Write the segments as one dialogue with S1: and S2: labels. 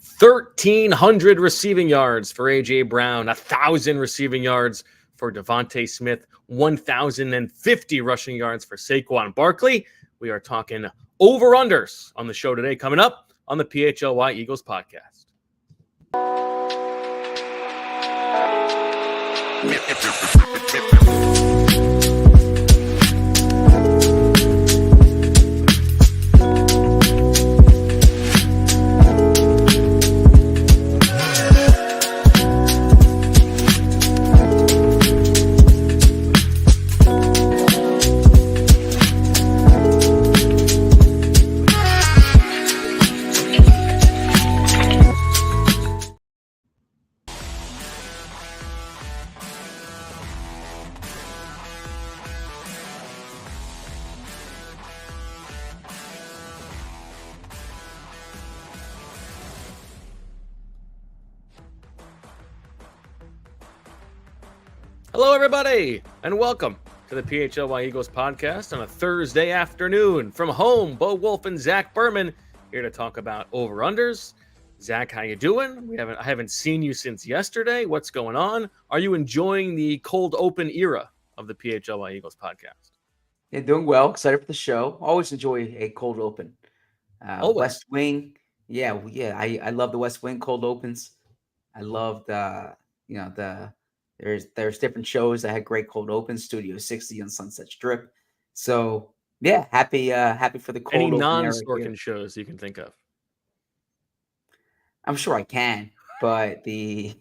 S1: 1,300 receiving yards for A.J. Brown, 1,000 receiving yards for DeVonta Smith, 1,050 rushing yards for Saquon Barkley. We are talking over-unders on the show today, coming up on the PHLY Eagles podcast. Hello, everybody, and welcome to the PHLY Eagles podcast on a Thursday afternoon. From home, Bo Wulf and Zach Berman here to talk about over-unders. Zach, how you doing? I haven't seen you since yesterday. What's going on? Are you enjoying the cold open era of the PHLY Eagles podcast?
S2: Yeah, doing well. Excited for the show. Always enjoy a cold open. West Wing. Yeah. I love the West Wing cold opens. I love there's different shows that had great cold opens. Studio 60 on Sunset Strip. So yeah, happy for the cold
S1: open. Any
S2: non-Sorkin
S1: shows you can think of?
S2: I'm sure I can, but the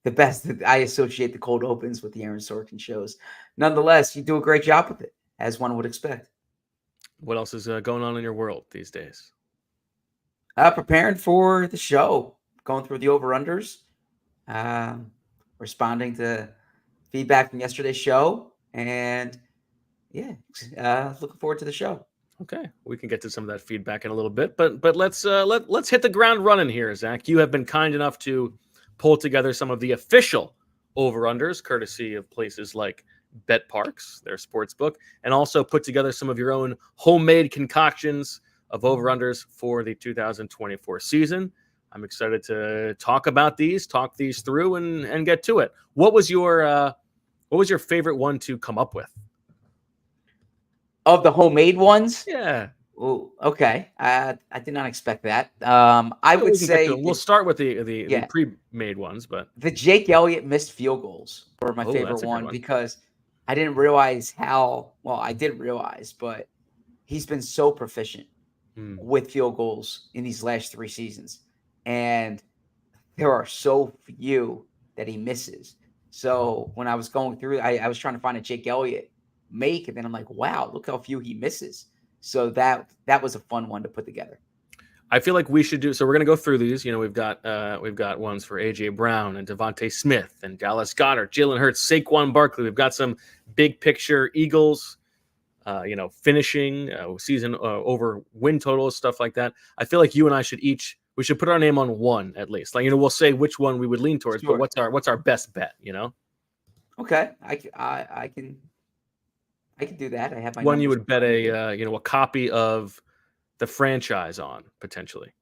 S2: best that I associate the cold opens with the Aaron Sorkin shows. Nonetheless, you do a great job with it, as one would expect.
S1: What else is going on in your world these days?
S2: Preparing for the show, going through the over-unders, responding to feedback from yesterday's show, and looking forward to the show.
S1: Okay, we can get to some of that feedback in a little bit, but let's hit the ground running here, Zach. You have been kind enough to pull together some of the official over-unders, courtesy of places like Bet Parks, their sports book, and also put together some of your own homemade concoctions of over-unders for the 2024 season. I'm excited to talk these through, and get to it. What was your favorite one to come up with?
S2: Of the homemade ones?
S1: Yeah.
S2: Oh, okay. I did not expect that. I would say
S1: we'll start with the pre-made ones, but
S2: the Jake Elliott missed field goals were my favorite one because I didn't realize I did realize, but he's been so proficient with field goals in these last 3 seasons. And there are so few that he misses. So when I was going through, I was trying to find a Jake Elliott make, and then I'm like, wow, look how few he misses. So that was a fun one to put together.
S1: I feel like we should do so. We're going to go through these. You know, we've got ones for AJ Brown and DeVonta Smith and Dallas Goedert, Jalen Hurts, Saquon Barkley. We've got some big picture Eagles, finishing season over win totals, stuff like that. I feel like you and I should put our name on one at least. Like, we'll say which one we would lean towards, sure. But what's our best bet?
S2: Okay, I can do that. I have my
S1: one you would bet a copy of the franchise on, potentially.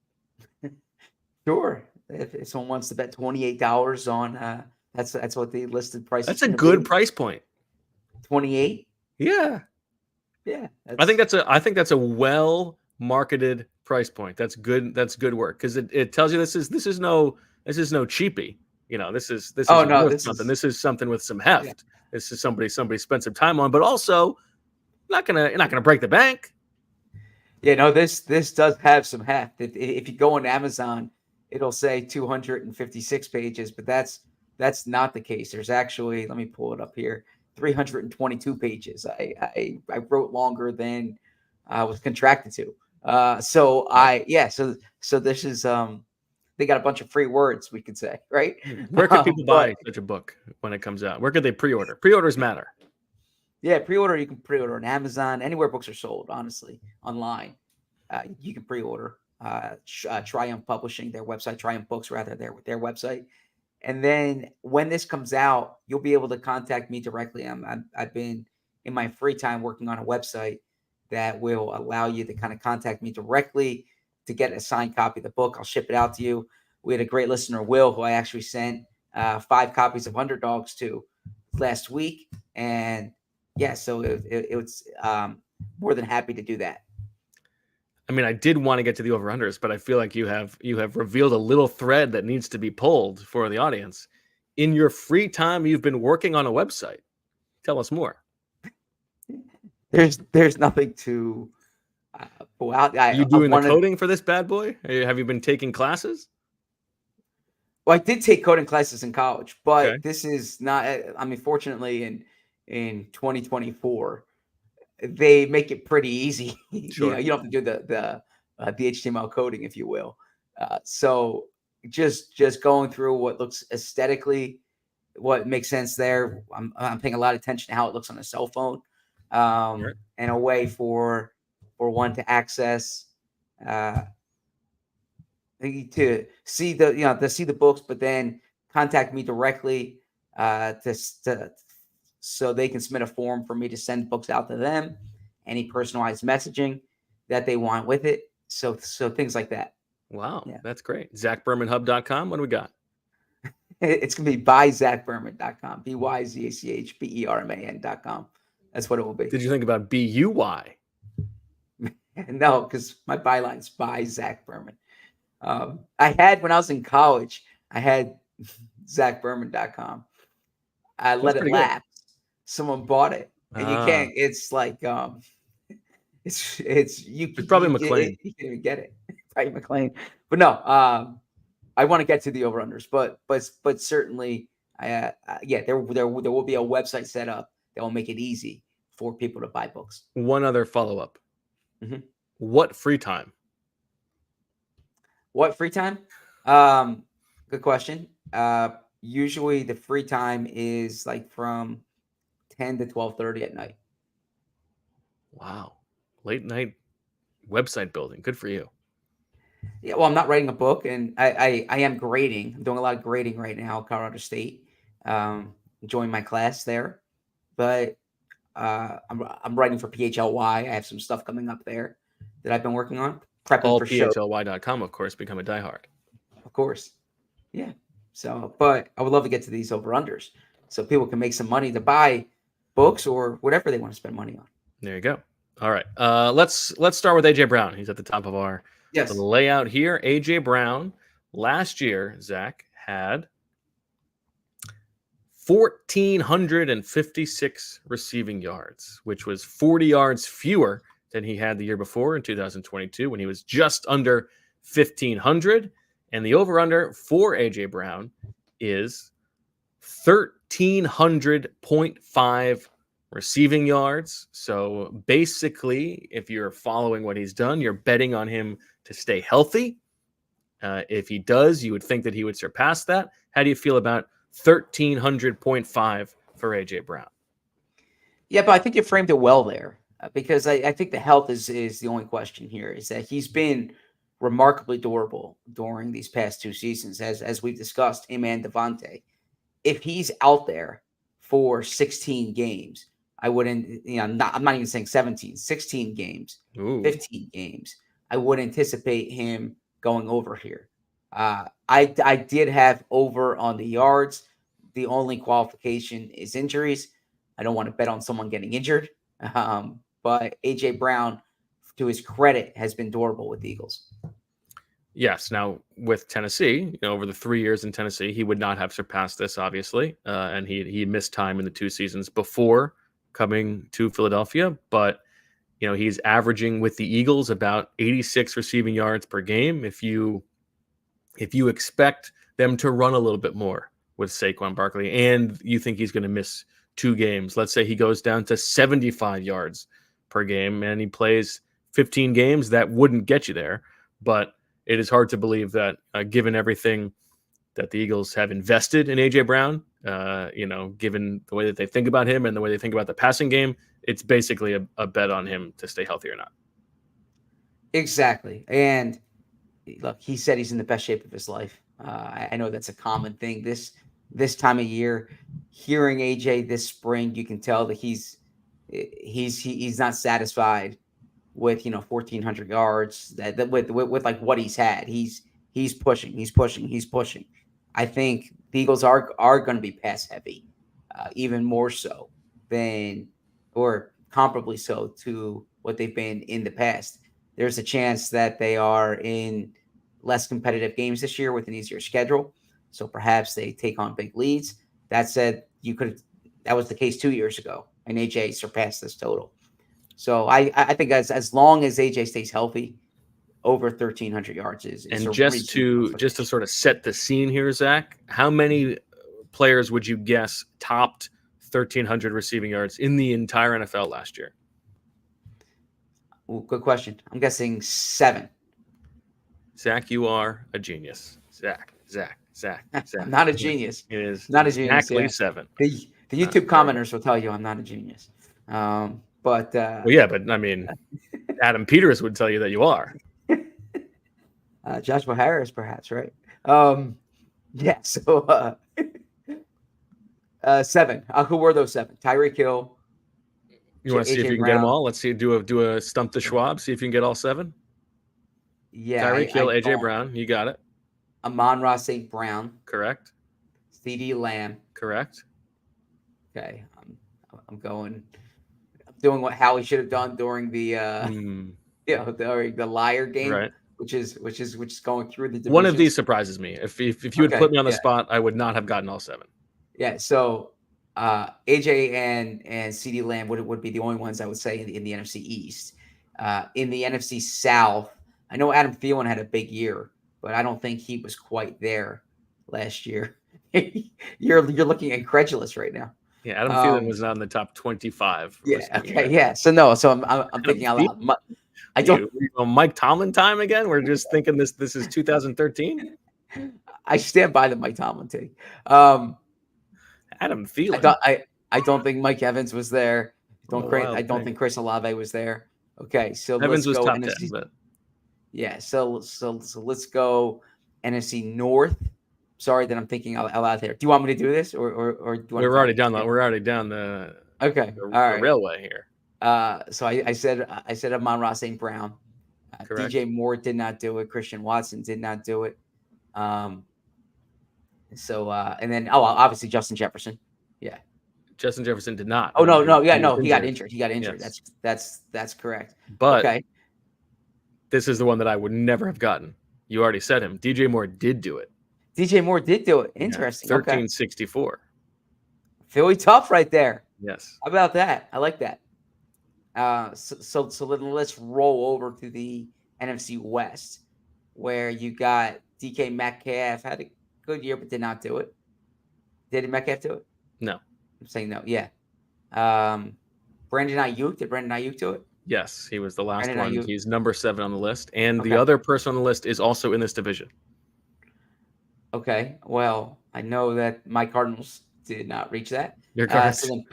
S2: Sure. If someone wants to bet $28 on that's what the listed price is.
S1: That's a good price point.
S2: 28?
S1: Yeah.
S2: Yeah.
S1: I think that's a well marketed price point. That's good work, because it tells you this is no cheapie. This is something with some heft. Yeah. This is somebody spent some time on, but also you're not gonna break the bank.
S2: Yeah, no, this does have some heft. If you go on Amazon, it'll say 256 pages, but that's not the case. There's actually, let me pull it up here, 322 pages. I wrote longer than I was contracted to. So this is they got a bunch of free words, we could say, right?
S1: Where could people buy such a book when it comes out? Where could they pre-order? Pre-orders matter.
S2: Yeah, pre-order. You can pre-order on Amazon, anywhere books are sold, honestly, online. You can pre-order. Triumph Publishing, their website, Triumph Books, rather, their website. And then when this comes out, you'll be able to contact me directly. I've been in my free time working on a website that will allow you to kind of contact me directly to get a signed copy of the book. I'll ship it out to you. We had a great listener, Will, who I actually sent 5 copies of Underdogs to last week. And yeah, so it was more than happy to do that.
S1: I mean, I did want to get to the over-unders, but I feel like you have revealed a little thread that needs to be pulled for the audience. In your free time, you've been working on a website. Tell us more.
S2: There's nothing to pull out.
S1: Are you doing the coding for this bad boy? Have you been taking classes?
S2: Well, I did take coding classes in college, but this is not. I mean, fortunately, in 2024, they make it pretty easy.
S1: Sure.
S2: You don't have to do the HTML coding, if you will. So just going through what looks aesthetically, what makes sense there. I'm paying a lot of attention to how it looks on a cell phone, and a way for one to access, to see the books, but then contact me directly so they can submit a form for me to send books out to them, any personalized messaging that they want with it. So things like that.
S1: Wow. Yeah. That's great. ZachBermanHub.com. What do we got?
S2: It's going to be byzachberman.com, BYZACHBERMAN.com. That's what it will be.
S1: Did you think about BUY?
S2: No, because my byline's by Zach Berman. I had, when I was in college, I had ZachBerman.com. I let it lapse. Someone bought it, and you can't. It's like it's
S1: probably McLean.
S2: You can't even get it. Probably McLean. But no, I want to get to the over-unders, but certainly, there will be a website set up that will make it easy for people to buy books.
S1: One other follow-up.
S2: Mm-hmm.
S1: What free time?
S2: What free time? Good question. Usually the free time is like from 10 to 12:30 at night.
S1: Wow. Late night website building. Good for you.
S2: Yeah, well, I'm not writing a book, and I am grading. I'm doing a lot of grading right now at Colorado State. Enjoying my class there. But I'm writing for PHLY. I have some stuff coming up there that I've been working on. Prepping for
S1: PHLY.com, of course, become a diehard.
S2: Of course. Yeah. So, but I would love to get to these over-unders so people can make some money to buy books or whatever they want to spend money on.
S1: There you go. All right. Let's start with AJ Brown. He's at the top of our layout here. AJ Brown last year, Zach, had 1,456 receiving yards, which was 40 yards fewer than he had the year before in 2022 when he was just under 1,500. And the over-under for AJ Brown is 1,300.5 receiving yards. So basically, if you're following what he's done, you're betting on him to stay healthy. If he does, you would think that he would surpass that. How do you feel about 1,300.5 for AJ Brown?
S2: Yeah, but I think you framed it well there, because I think the health is the only question here, is that he's been remarkably durable during these past 2 seasons, as we've discussed, him and DeVonta. If he's out there for 16 games, I wouldn't, I'm not even saying 17, 16 games, 15 games, I would anticipate him going over here. I did have over on the yards. The only qualification is injuries. I don't want to bet on someone getting injured. But AJ Brown, to his credit, has been durable with the Eagles.
S1: Yes. Now, with Tennessee, over the 3 years in Tennessee, he would not have surpassed this, obviously. And he missed time in the 2 seasons before coming to Philadelphia. But, he's averaging with the Eagles about 86 receiving yards per game. If you expect them to run a little bit more with Saquon Barkley and you think he's going to miss 2 games, let's say he goes down to 75 yards per game and he plays 15 games, that wouldn't get you there. But it is hard to believe that given everything that the Eagles have invested in AJ Brown, given the way that they think about him and the way they think about the passing game, it's basically a bet on him to stay healthy or not.
S2: Exactly. And look, he said he's in the best shape of his life. I know that's a common thing this time of year. Hearing AJ this spring, you can tell that he's not satisfied with 1,400 yards with like what he's had. He's he's pushing. I think the Eagles are going to be pass heavy, even more so than or comparably so to what they've been in the past. There's a chance that they are in less competitive games this year with an easier schedule. So perhaps they take on big leads. That said, that was the case 2 years ago, and AJ surpassed this total. So I think as long as AJ stays healthy, over 1,300 yards is
S1: and just to sort of set the scene here, Zach, how many players would you guess topped 1,300 receiving yards in the entire NFL last year?
S2: Ooh, good question. I'm guessing 7.
S1: Zach, you are a genius. Zach.
S2: I'm not a genius.
S1: It is
S2: not a genius.
S1: Exactly 7.
S2: The YouTube commenters will tell you I'm not a genius. But
S1: I mean, Adam Peters would tell you that you are.
S2: Joshua Harris, perhaps, right? Yeah. So 7. Who were those 7? Tyreek Hill.
S1: You want to see if you can get them all? Let's see. Do a stump the Schwab. See if you can get all 7.
S2: Yeah.
S1: Tyreek Hill, AJ Brown. You got it.
S2: Amon-Ra St. Brown.
S1: Correct.
S2: CeeDee Lamb.
S1: Correct.
S2: Okay. I'm doing what Howie should have done during the during the liar game,
S1: right? Which
S2: is going through the divisions.
S1: One of these surprises me. If you had put me on the spot, I would not have gotten all 7.
S2: Yeah. So AJ and CeeDee Lamb would be the only ones I would say in the NFC East. In the NFC South, I know Adam Thielen had a big year, but I don't think he was quite there last year. You're looking incredulous right now.
S1: Yeah, Adam Thielen was not in the top 25.
S2: Yeah. Okay. Yeah. So I'm thinking out loud. I don't.
S1: Mike Tomlin time again. We're just thinking this is 2013.
S2: I stand by the Mike Tomlin take.
S1: Adam Thielen.
S2: I don't think Mike Evans was there. I don't think Chris Olave was there. Okay, so
S1: Evans
S2: let's
S1: was
S2: go
S1: top
S2: NFC.
S1: 10, but...
S2: Yeah, so let's go NFC North. Sorry that I'm thinking out loud there. Do you want me to do this, or do you want
S1: we're already down the
S2: okay
S1: the,
S2: all right
S1: the railway here.
S2: So I said Amon-Ra St. Brown. DJ Moore did not do it. Christian Watson did not do it. And then obviously Justin Jefferson. Yeah.
S1: Justin Jefferson did not.
S2: Oh no, he got injured. Yes. That's correct.
S1: But
S2: okay.
S1: This is the one that I would never have gotten. You already said him. DJ Moore did do it.
S2: DJ Moore did do it. Interesting.
S1: 1364.
S2: Philly tough right there.
S1: Yes.
S2: How about that? I like that. So then let's roll over to the NFC West, where you got DK Metcalf had a good year but did not do it. Did Metcalf do it?
S1: No.
S2: I'm saying no. Yeah. Brandon Ayuk. Did Brandon Ayuk do it?
S1: Yes, he was the last
S2: Brandon
S1: one.
S2: Ayuk.
S1: He's number 7 on the list, and the other person on the list is also in this division.
S2: Okay. Well, I know that my Cardinals did not reach that.
S1: Your Cardinals.
S2: So then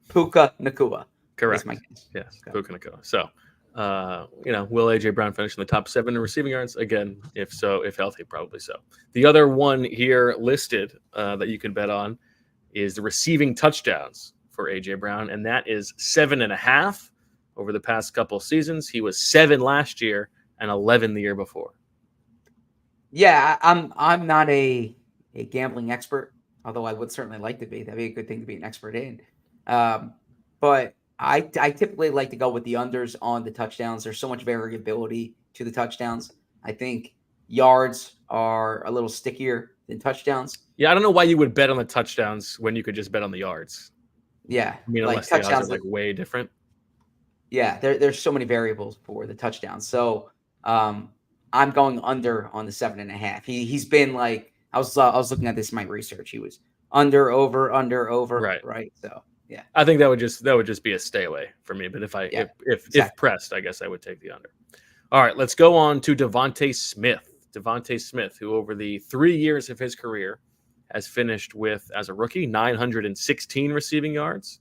S2: Puka Nacua.
S1: Correct. Yes,
S2: okay.
S1: Puka Nacua. So, will AJ Brown finish in the top 7 in receiving yards? Again, if healthy, probably so. The other one here listed that you can bet on is the receiving touchdowns for AJ Brown, and that is 7.5 over the past couple seasons. He was 7 last year and 11 the year before.
S2: Yeah, I'm not a gambling expert, although I would certainly like to be. That'd be a good thing to be an expert in. But I typically like to go with the unders on the touchdowns. There's so much variability to the touchdowns. I think yards are a little stickier than touchdowns.
S1: Yeah, I don't know why you would bet on the touchdowns when you could just bet on the yards.
S2: Yeah.
S1: I mean, unless the odds are way different.
S2: Yeah, there's so many variables for the touchdowns. So I'm going under on the 7.5. He's been like I was looking at this in my research. He was under, over. Right. So yeah. I
S1: think that would just be a stay away for me. But if pressed, I guess I would take the under. All right, let's go on to DeVonta Smith. DeVonta Smith, who over the 3 years of his career has finished with, as a rookie, 916 receiving yards.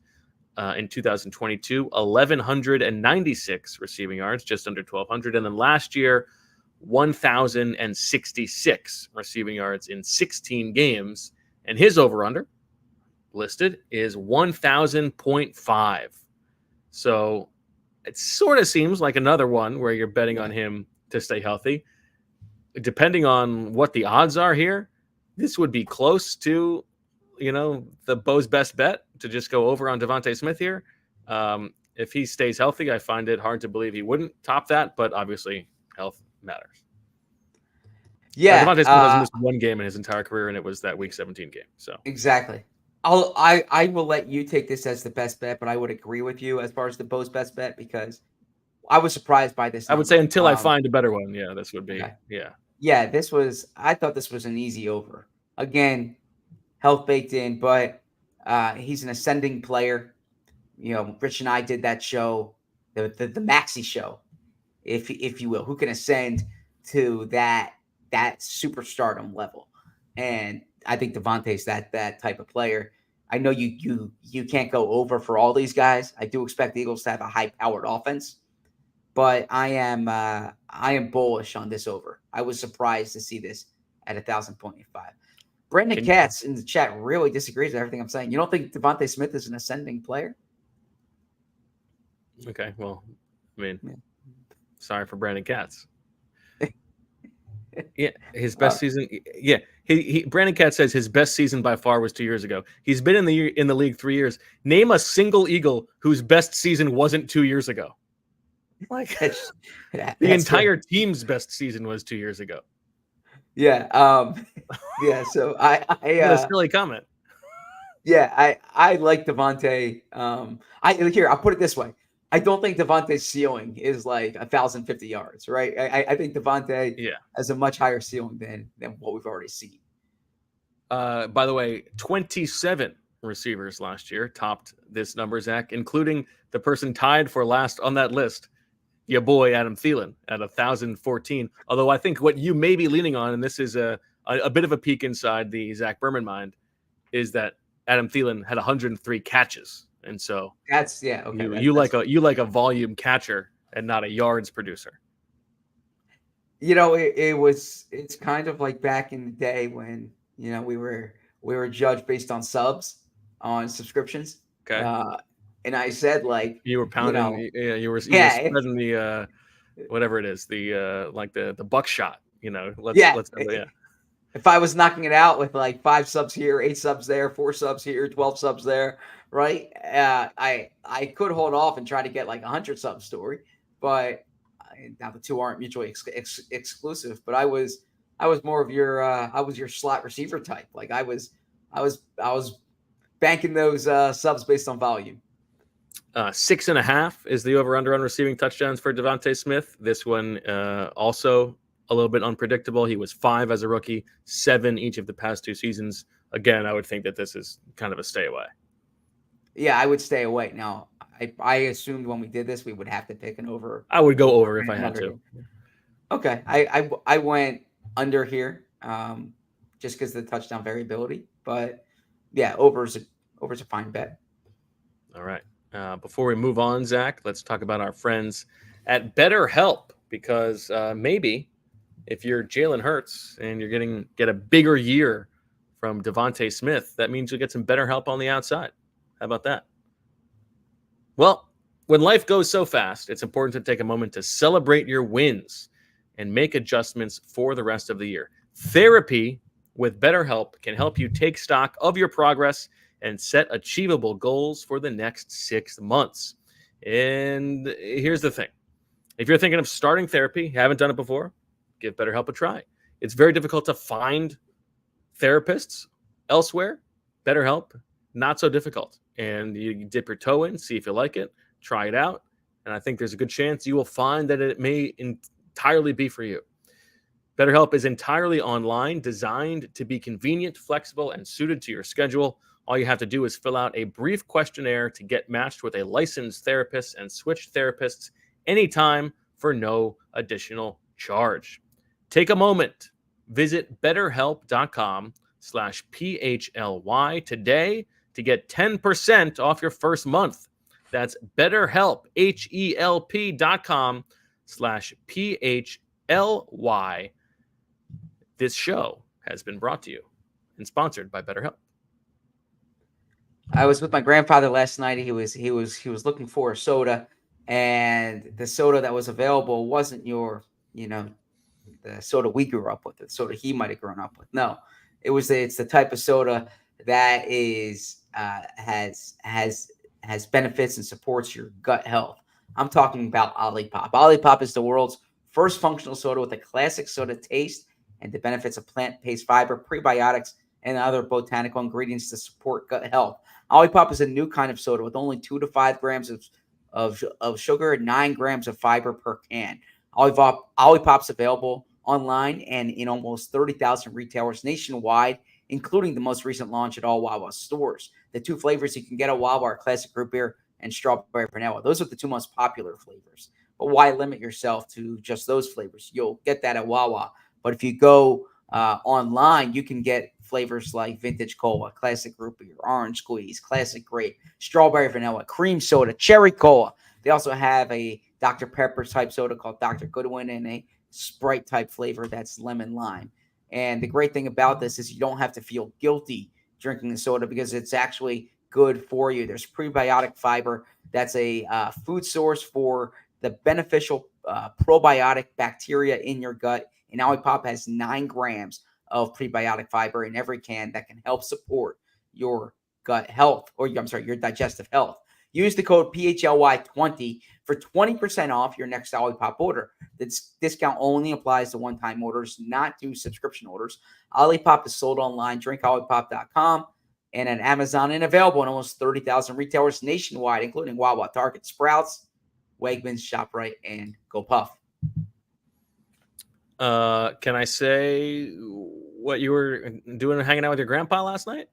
S1: In 2022, 1,196 receiving yards, just under 1,200. And then last year, 1,066 receiving yards in 16 games. And his over-under listed is 1,000.5. So it sort of seems like another one where you're betting on him to stay healthy. depending on what the odds are here, this would be close to, the Bo's best bet to just go over on DeVonta Smith here. If he stays healthy, I find it hard to believe he wouldn't top that, but obviously health matters.
S2: Yeah.
S1: DeVonta Smith has missed one game in his entire career, and it was that Week 17 game. So
S2: exactly. I will let you take this as the best bet, but I would agree with you as far as the Bo's best bet, because I was surprised by this number.
S1: I would say until I find a better one, this would be,
S2: okay.
S1: Yeah,
S2: I thought this was an easy over. Again, health baked in, but he's an ascending player. Rich and I did that show, the Maxi show, if you will, who can ascend to that superstardom level. And I think DeVonta's that type of player. I know you can't go over for all these guys. I do expect the Eagles to have a high-powered offense, but I am bullish on this over. I was surprised to see this at 1,000.5. Brandon Katz in the chat really disagrees with everything I'm saying. You don't think DeVonta Smith is an ascending player?
S1: Okay, well, sorry for Brandon Katz. Yeah, his best season. Yeah, he Brandon Katz says his best season by far was 2 years ago. He's been in the league 3 years. Name a single Eagle whose best season wasn't 2 years ago. Like the entire team's best season was 2 years ago.
S2: Yeah. Yeah. So I
S1: a silly comment.
S2: Yeah, I like DeVonta. I'll put it this way. I don't think DeVonta's ceiling is like 1,050 yards, right? I think DeVonta has a much higher ceiling than what we've already seen.
S1: By the way, 27 receivers last year topped this number, Zach, including the person tied for last on that list, your boy Adam Thielen at 1,014. Although I think what you may be leaning on, and this is a bit of a peek inside the Zach Berman mind, is that Adam Thielen had 103 catches. And so
S2: that's okay.
S1: You like a volume catcher and not a yards producer.
S2: It's kind of like back in the day when we were judged based on subs on subscriptions.
S1: Okay.
S2: And I said, like,
S1: you were pounding, you were spreading the whatever it is, the like the buckshot. Let's
S2: If I was knocking it out with like 5 subs here, 8 subs there, 4 subs here, 12 subs there, right? I could hold off and try to get like 100 sub story, but now the two aren't mutually exclusive. But I was more of your slot receiver type. Like I was banking those subs based on volume.
S1: 6.5 is the over/under on receiving touchdowns for DeVonta Smith. This one also a little bit unpredictable. He was 5 as a rookie, 7 each of the past 2 seasons. Again, I would think that this is kind of a stay away.
S2: Yeah, I would stay away. Now, I assumed when we did this, we would have to pick an over.
S1: I would go over if I had to.
S2: Okay, I went under here, just because of the touchdown variability. But yeah, over's a fine bet.
S1: All right. Before we move on, Zach, let's talk about our friends at BetterHelp, because maybe if you're Jalen Hurts and you're get a bigger year from DeVonta Smith, that means you'll get some better help on the outside. How about that? Well, when life goes so fast, it's important to take a moment to celebrate your wins and make adjustments for the rest of the year. Therapy with BetterHelp can help you take stock of your progress and set achievable goals for the next 6 months. And here's the thing. If you're thinking of starting therapy, haven't done it before, give BetterHelp a try. It's very difficult to find therapists elsewhere. BetterHelp, not so difficult. And you dip your toe in, see if you like it, try it out. And I think there's a good chance you will find that it may entirely be for you. BetterHelp is entirely online, designed to be convenient, flexible, and suited to your schedule. All you have to do is fill out a brief questionnaire to get matched with a licensed therapist and switch therapists anytime for no additional charge. Take a moment. Visit betterhelp.com/PHLY today to get 10% off your first month. That's BetterHelp, HELP.com/PHLY. This show has been brought to you and sponsored by BetterHelp.
S2: I was with my grandfather last night. He was looking for a soda, and the soda that was available wasn't your, the soda we grew up with, the soda he might have grown up with. No, it's the type of soda that is has benefits and supports your gut health. I'm talking about Olipop. Olipop is the world's first functional soda with a classic soda taste and the benefits of plant-based fiber, prebiotics, and other botanical ingredients to support gut health. Olipop is a new kind of soda with only 2 to 5 grams of sugar and 9 grams of fiber per can. Olipop's available online and in almost 30,000 retailers nationwide, including the most recent launch at all Wawa stores. The 2 flavors you can get at Wawa are classic root beer and strawberry vanilla. Those are the 2 most popular flavors. But why limit yourself to just those flavors? You'll get that at Wawa. But if you go online, you can get flavors like vintage cola, classic root beer, orange squeeze, classic grape, strawberry vanilla, cream soda, cherry cola. They also have a Dr. Pepper type soda called Dr. Goodwin and a Sprite type flavor that's lemon lime. And the great thing about this is you don't have to feel guilty drinking the soda because it's actually good for you. There's prebiotic fiber. That's a food source for the beneficial probiotic bacteria in your gut. And Olipop has 9 grams of prebiotic fiber in every can that can help support your gut health, or your digestive health. Use the code PHLY20 for 20% off your next Olipop order. This discount only applies to one-time orders, not to subscription orders. Olipop is sold online, drinkolipop.com, and at Amazon, and available in almost 30,000 retailers nationwide, including Wawa, Target, Sprouts, Wegmans, ShopRite, and GoPuff.
S1: Can I say what you were doing hanging out with your grandpa last night?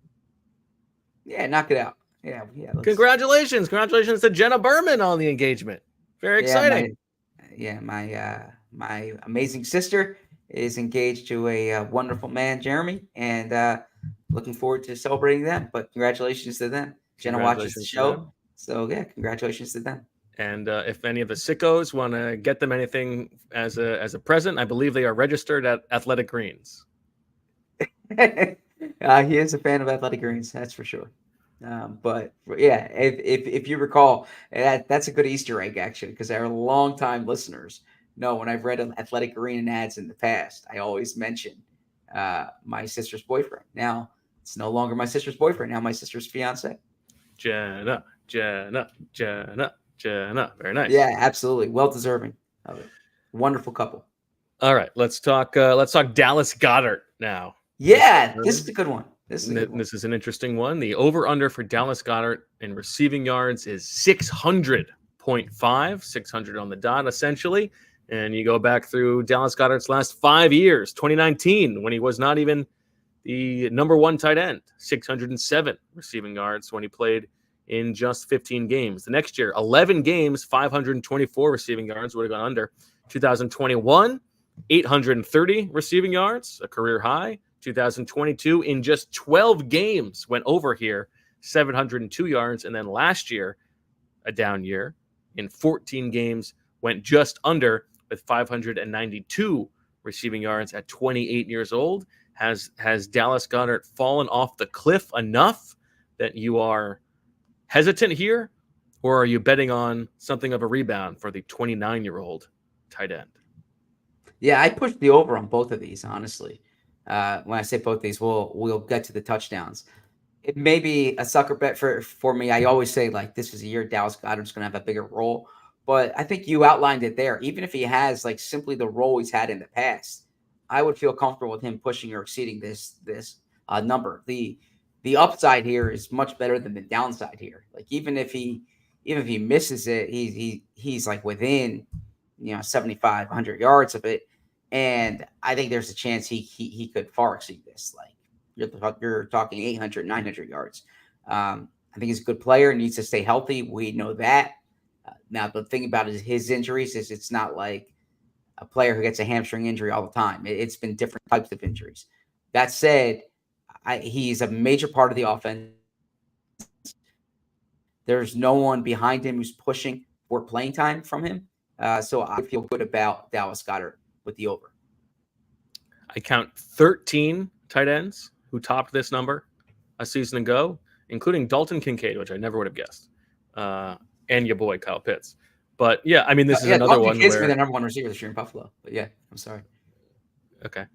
S2: Yeah, knock it out. Yeah.
S1: Congratulations to Jenna Berman on the engagement. Very exciting.
S2: My amazing sister is engaged to a wonderful man, Jeremy, and looking forward to celebrating them. But congratulations to them. Jenna watches the show, so yeah, congratulations to them.
S1: And if any of the sickos want to get them anything as a present, I believe they are registered at Athletic Greens.
S2: He is a fan of Athletic Greens, that's for sure. But yeah, if you recall, that's a good Easter egg actually, because our longtime listeners know when I've read Athletic Green ads in the past, I always mention my sister's boyfriend. Now it's no longer my sister's boyfriend. Now my sister's fiance.
S1: Jenna. Very nice.
S2: Yeah, absolutely. Well deserving of it. Wonderful couple.
S1: All right, let's talk Dallas Goedert now.
S2: Yeah, this is a good one. This
S1: is an interesting one. The over-under for Dallas Goedert in receiving yards is 600.5, 600 on the dot, essentially. And you go back through Dallas Goedert's last 5 years, 2019, when he was not even the number 1 tight end, 607 receiving yards when he played in just 15 games. The next year, 11 games, 524 receiving yards, would have gone under. 2021, 830 receiving yards, a career high. 2022, in just 12 games, went over here, 702 yards. And then last year, a down year, in 14 games, went just under with 592 receiving yards at 28 years old. Has Dallas Goedert fallen off the cliff enough that you are hesitant here? Or are you betting on something of a rebound for the 29-year-old tight end?
S2: Yeah, I pushed the over on both of these, honestly. When I say both these, we'll get to the touchdowns. It may be a sucker bet for me. I always say, like, this is a year Dallas Goedert's going to have a bigger role. But I think you outlined it there. Even if he has, like, simply the role he's had in the past, I would feel comfortable with him pushing or exceeding this number. The upside here is much better than the downside here. Like, even if he misses it, he's like within 75, 100 yards of it. And I think there's a chance he could far exceed this. Like, you're talking 800, 900 yards. I think he's a good player, needs to stay healthy. We know that. Now, the thing about his injuries is it's not like a player who gets a hamstring injury all the time. It's been different types of injuries. That said, he's a major part of the offense. There's no one behind him who's pushing for playing time from him. So I feel good about Dallas Goedert with the over.
S1: I count 13 tight ends who topped this number a season ago, including Dalton Kincaid, which I never would have guessed, and your boy Kyle Pitts. But yeah, I mean, this is another one
S2: where the number 1 receiver this year in Buffalo. But yeah, I'm sorry.
S1: Okay.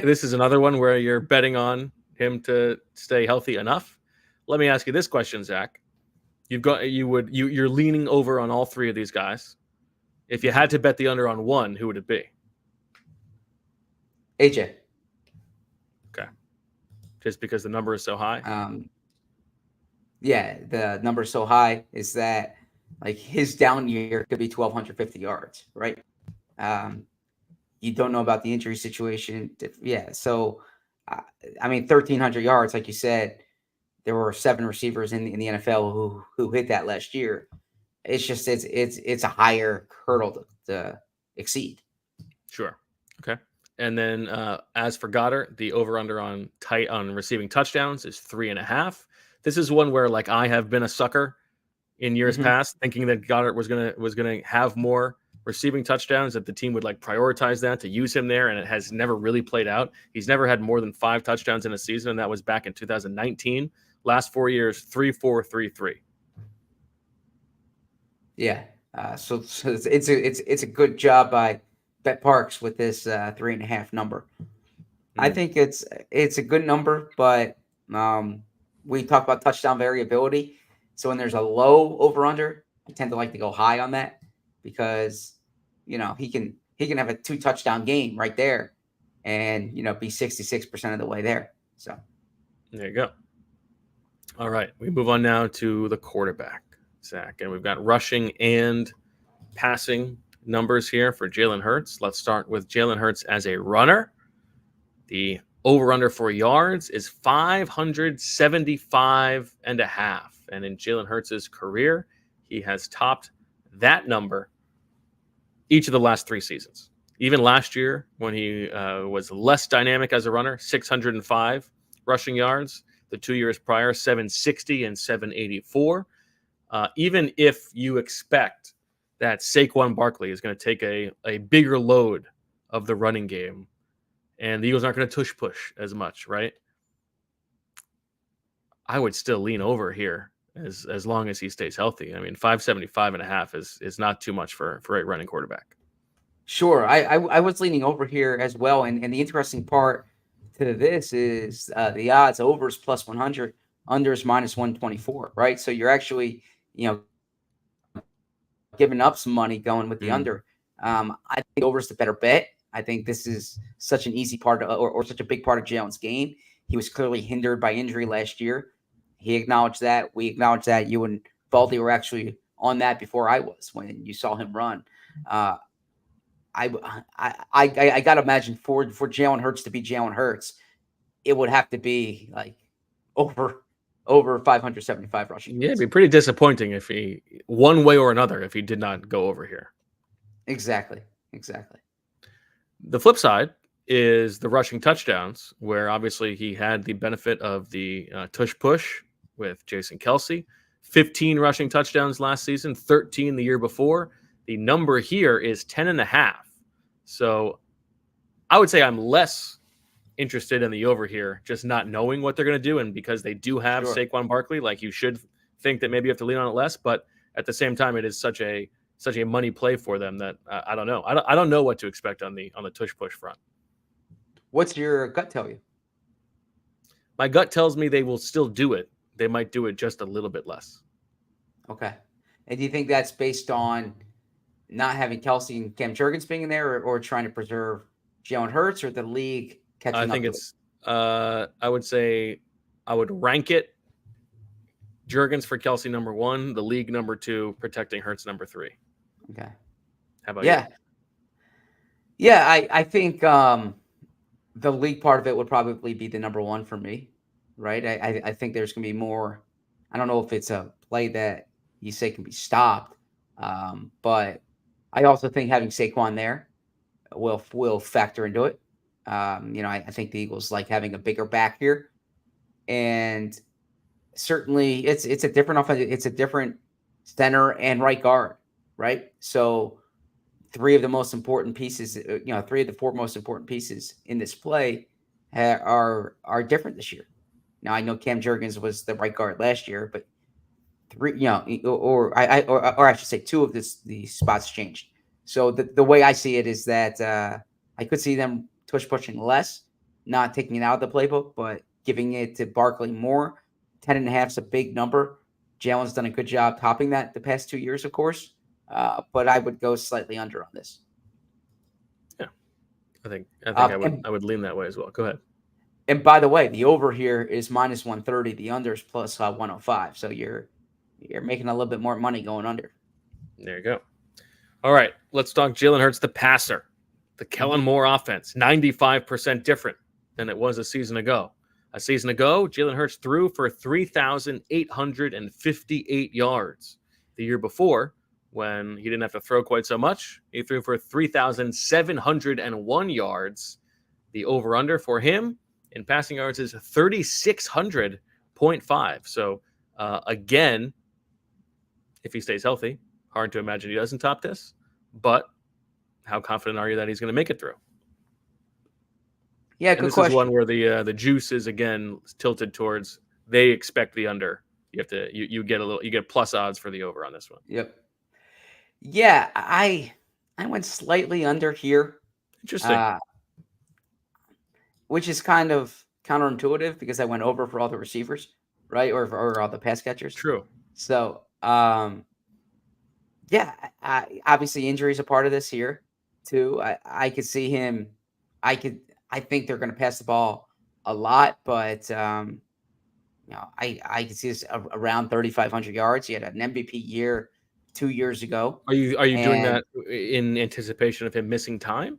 S1: This is another one where you're betting on him to stay healthy enough. Let me ask you this question, Zach. You're leaning over on all three of these guys. If you had to bet the under on one, who would it be?
S2: AJ.
S1: Okay. Just because the number is so high?
S2: Yeah, the number is so high is that like his down year could be 1,250 yards, right? You don't know about the injury situation. Yeah. So, I mean, 1,300 yards, like you said, there were 7 receivers in the NFL who hit that last year. It's just, it's a higher hurdle to exceed.
S1: Sure. Okay. And then as for Goedert, the over-under on receiving touchdowns is 3.5. This is one where like I have been a sucker in years past, thinking that Goedert was gonna have more receiving touchdowns, that the team would like prioritize that to use him there, and it has never really played out. He's never had more than 5 touchdowns in a season, and that was back in 2019. Last 4 years, 3-4, 3-3.
S2: Yeah. So it's a good job by Bet Parks with this 3.5 number. I think it's a good number, but we talk about touchdown variability. So when there's a low over under, I tend to like to go high on that because he can have a 2 touchdown game right there, and be 66% of the way there. So
S1: there you go. All right, we move on now to the quarterback, Zach, and we've got rushing and passing numbers here for Jalen Hurts. Let's start with Jalen Hurts as a runner. The over-under for yards is 575.5. And in Jalen Hurts' career, he has topped that number each of the last 3 seasons. Even last year, when he was less dynamic as a runner, 605 rushing yards. The 2 years prior, 760 and 784. Even if you expect that Saquon Barkley is going to take a bigger load of the running game, and the Eagles aren't going to tush push as much, right? I would still lean over here as long as he stays healthy. I mean, 575.5 is not too much for a running quarterback.
S2: Sure. I was leaning over here as well. And the interesting part to this is the odds: overs plus 100, unders minus 124, right? So you're actually, giving up some money going with the under. I think over is the better bet. I think this is such an easy part or such a big part of Jalen's game. He was clearly hindered by injury last year. He acknowledged that. We acknowledged that. You and Baldy were actually on that before I was when you saw him run. I got to imagine for Jalen Hurts to be Jalen Hurts, it would have to be like over 575 rushing.
S1: Yeah, it'd be pretty disappointing if he, one way or another, if he did not go over here.
S2: Exactly.
S1: The flip side is the rushing touchdowns, where obviously he had the benefit of the tush push with Jason Kelce. 15 rushing touchdowns last season, 13 the year before. The number here is 10.5. So I would say I'm less interested in the over here, just not knowing what they're going to do. And because they do have Saquon Barkley, like you should think that maybe you have to lean on it less. But at the same time, it is such a money play for them that I don't know. I don't know what to expect on the tush push front.
S2: What's your gut tell you?
S1: My gut tells me they will still do it. They might do it just a little bit less.
S2: Okay. And do you think that's based on not having Kelce and Cam Jurgens being in there, or trying to preserve Jalen Hurts, or the league catching up?
S1: I think it's I would say I would rank it Jurgens for Kelce number 1, the league number 2, protecting Hurts number 3.
S2: Okay.
S1: How about you?
S2: Yeah, I think the league part of it would probably be the number 1 for me, right? I think there's going to be more. I don't know if it's a play that you say can be stopped, but I also think having Saquon there will factor into it. I think the Eagles like having a bigger back here, and certainly it's a different offense. It's a different center and right guard, right? So 3 of the most important pieces, 3 of the 4 most important pieces in this play are different this year. Now I know Cam Jurgens was the right guard last year, but 3, or I should say 2 of the spots changed. So the way I see it is that I could see them pushing less, not taking it out of the playbook, but giving it to Barkley more. 10.5 is a big number. Jalen's done a good job topping that the past 2 years, of course. But I would go slightly under on this.
S1: Yeah, I think I would lean that way as well. Go ahead.
S2: And by the way, the over here is minus 130. The under is plus 105. So you're making a little bit more money going under.
S1: There you go. All right, let's talk Jalen Hurts, the passer. The Kellen Moore offense, 95% different than it was a season ago. A season ago, Jalen Hurts threw for 3,858 yards. The year before, when he didn't have to throw quite so much, he threw for 3,701 yards. The over-under for him in passing yards is 3,600.5. So, again, if he stays healthy, hard to imagine he doesn't top this. But how confident are you that he's going to make it through?
S2: Yeah, good question.
S1: This is one where the juice is again tilted towards they expect the under. You have to you get plus odds for the over on this one.
S2: Yep. Yeah, I went slightly under here.
S1: Interesting.
S2: Which is kind of counterintuitive because I went over for all the receivers, right? Or all the pass catchers.
S1: True.
S2: So, yeah, obviously injury is a part of this here too. I could see him. I think they're going to pass the ball a lot, but I could see this around 3,500 yards. He had an MVP year 2 years ago.
S1: Are you doing that in anticipation of him missing time?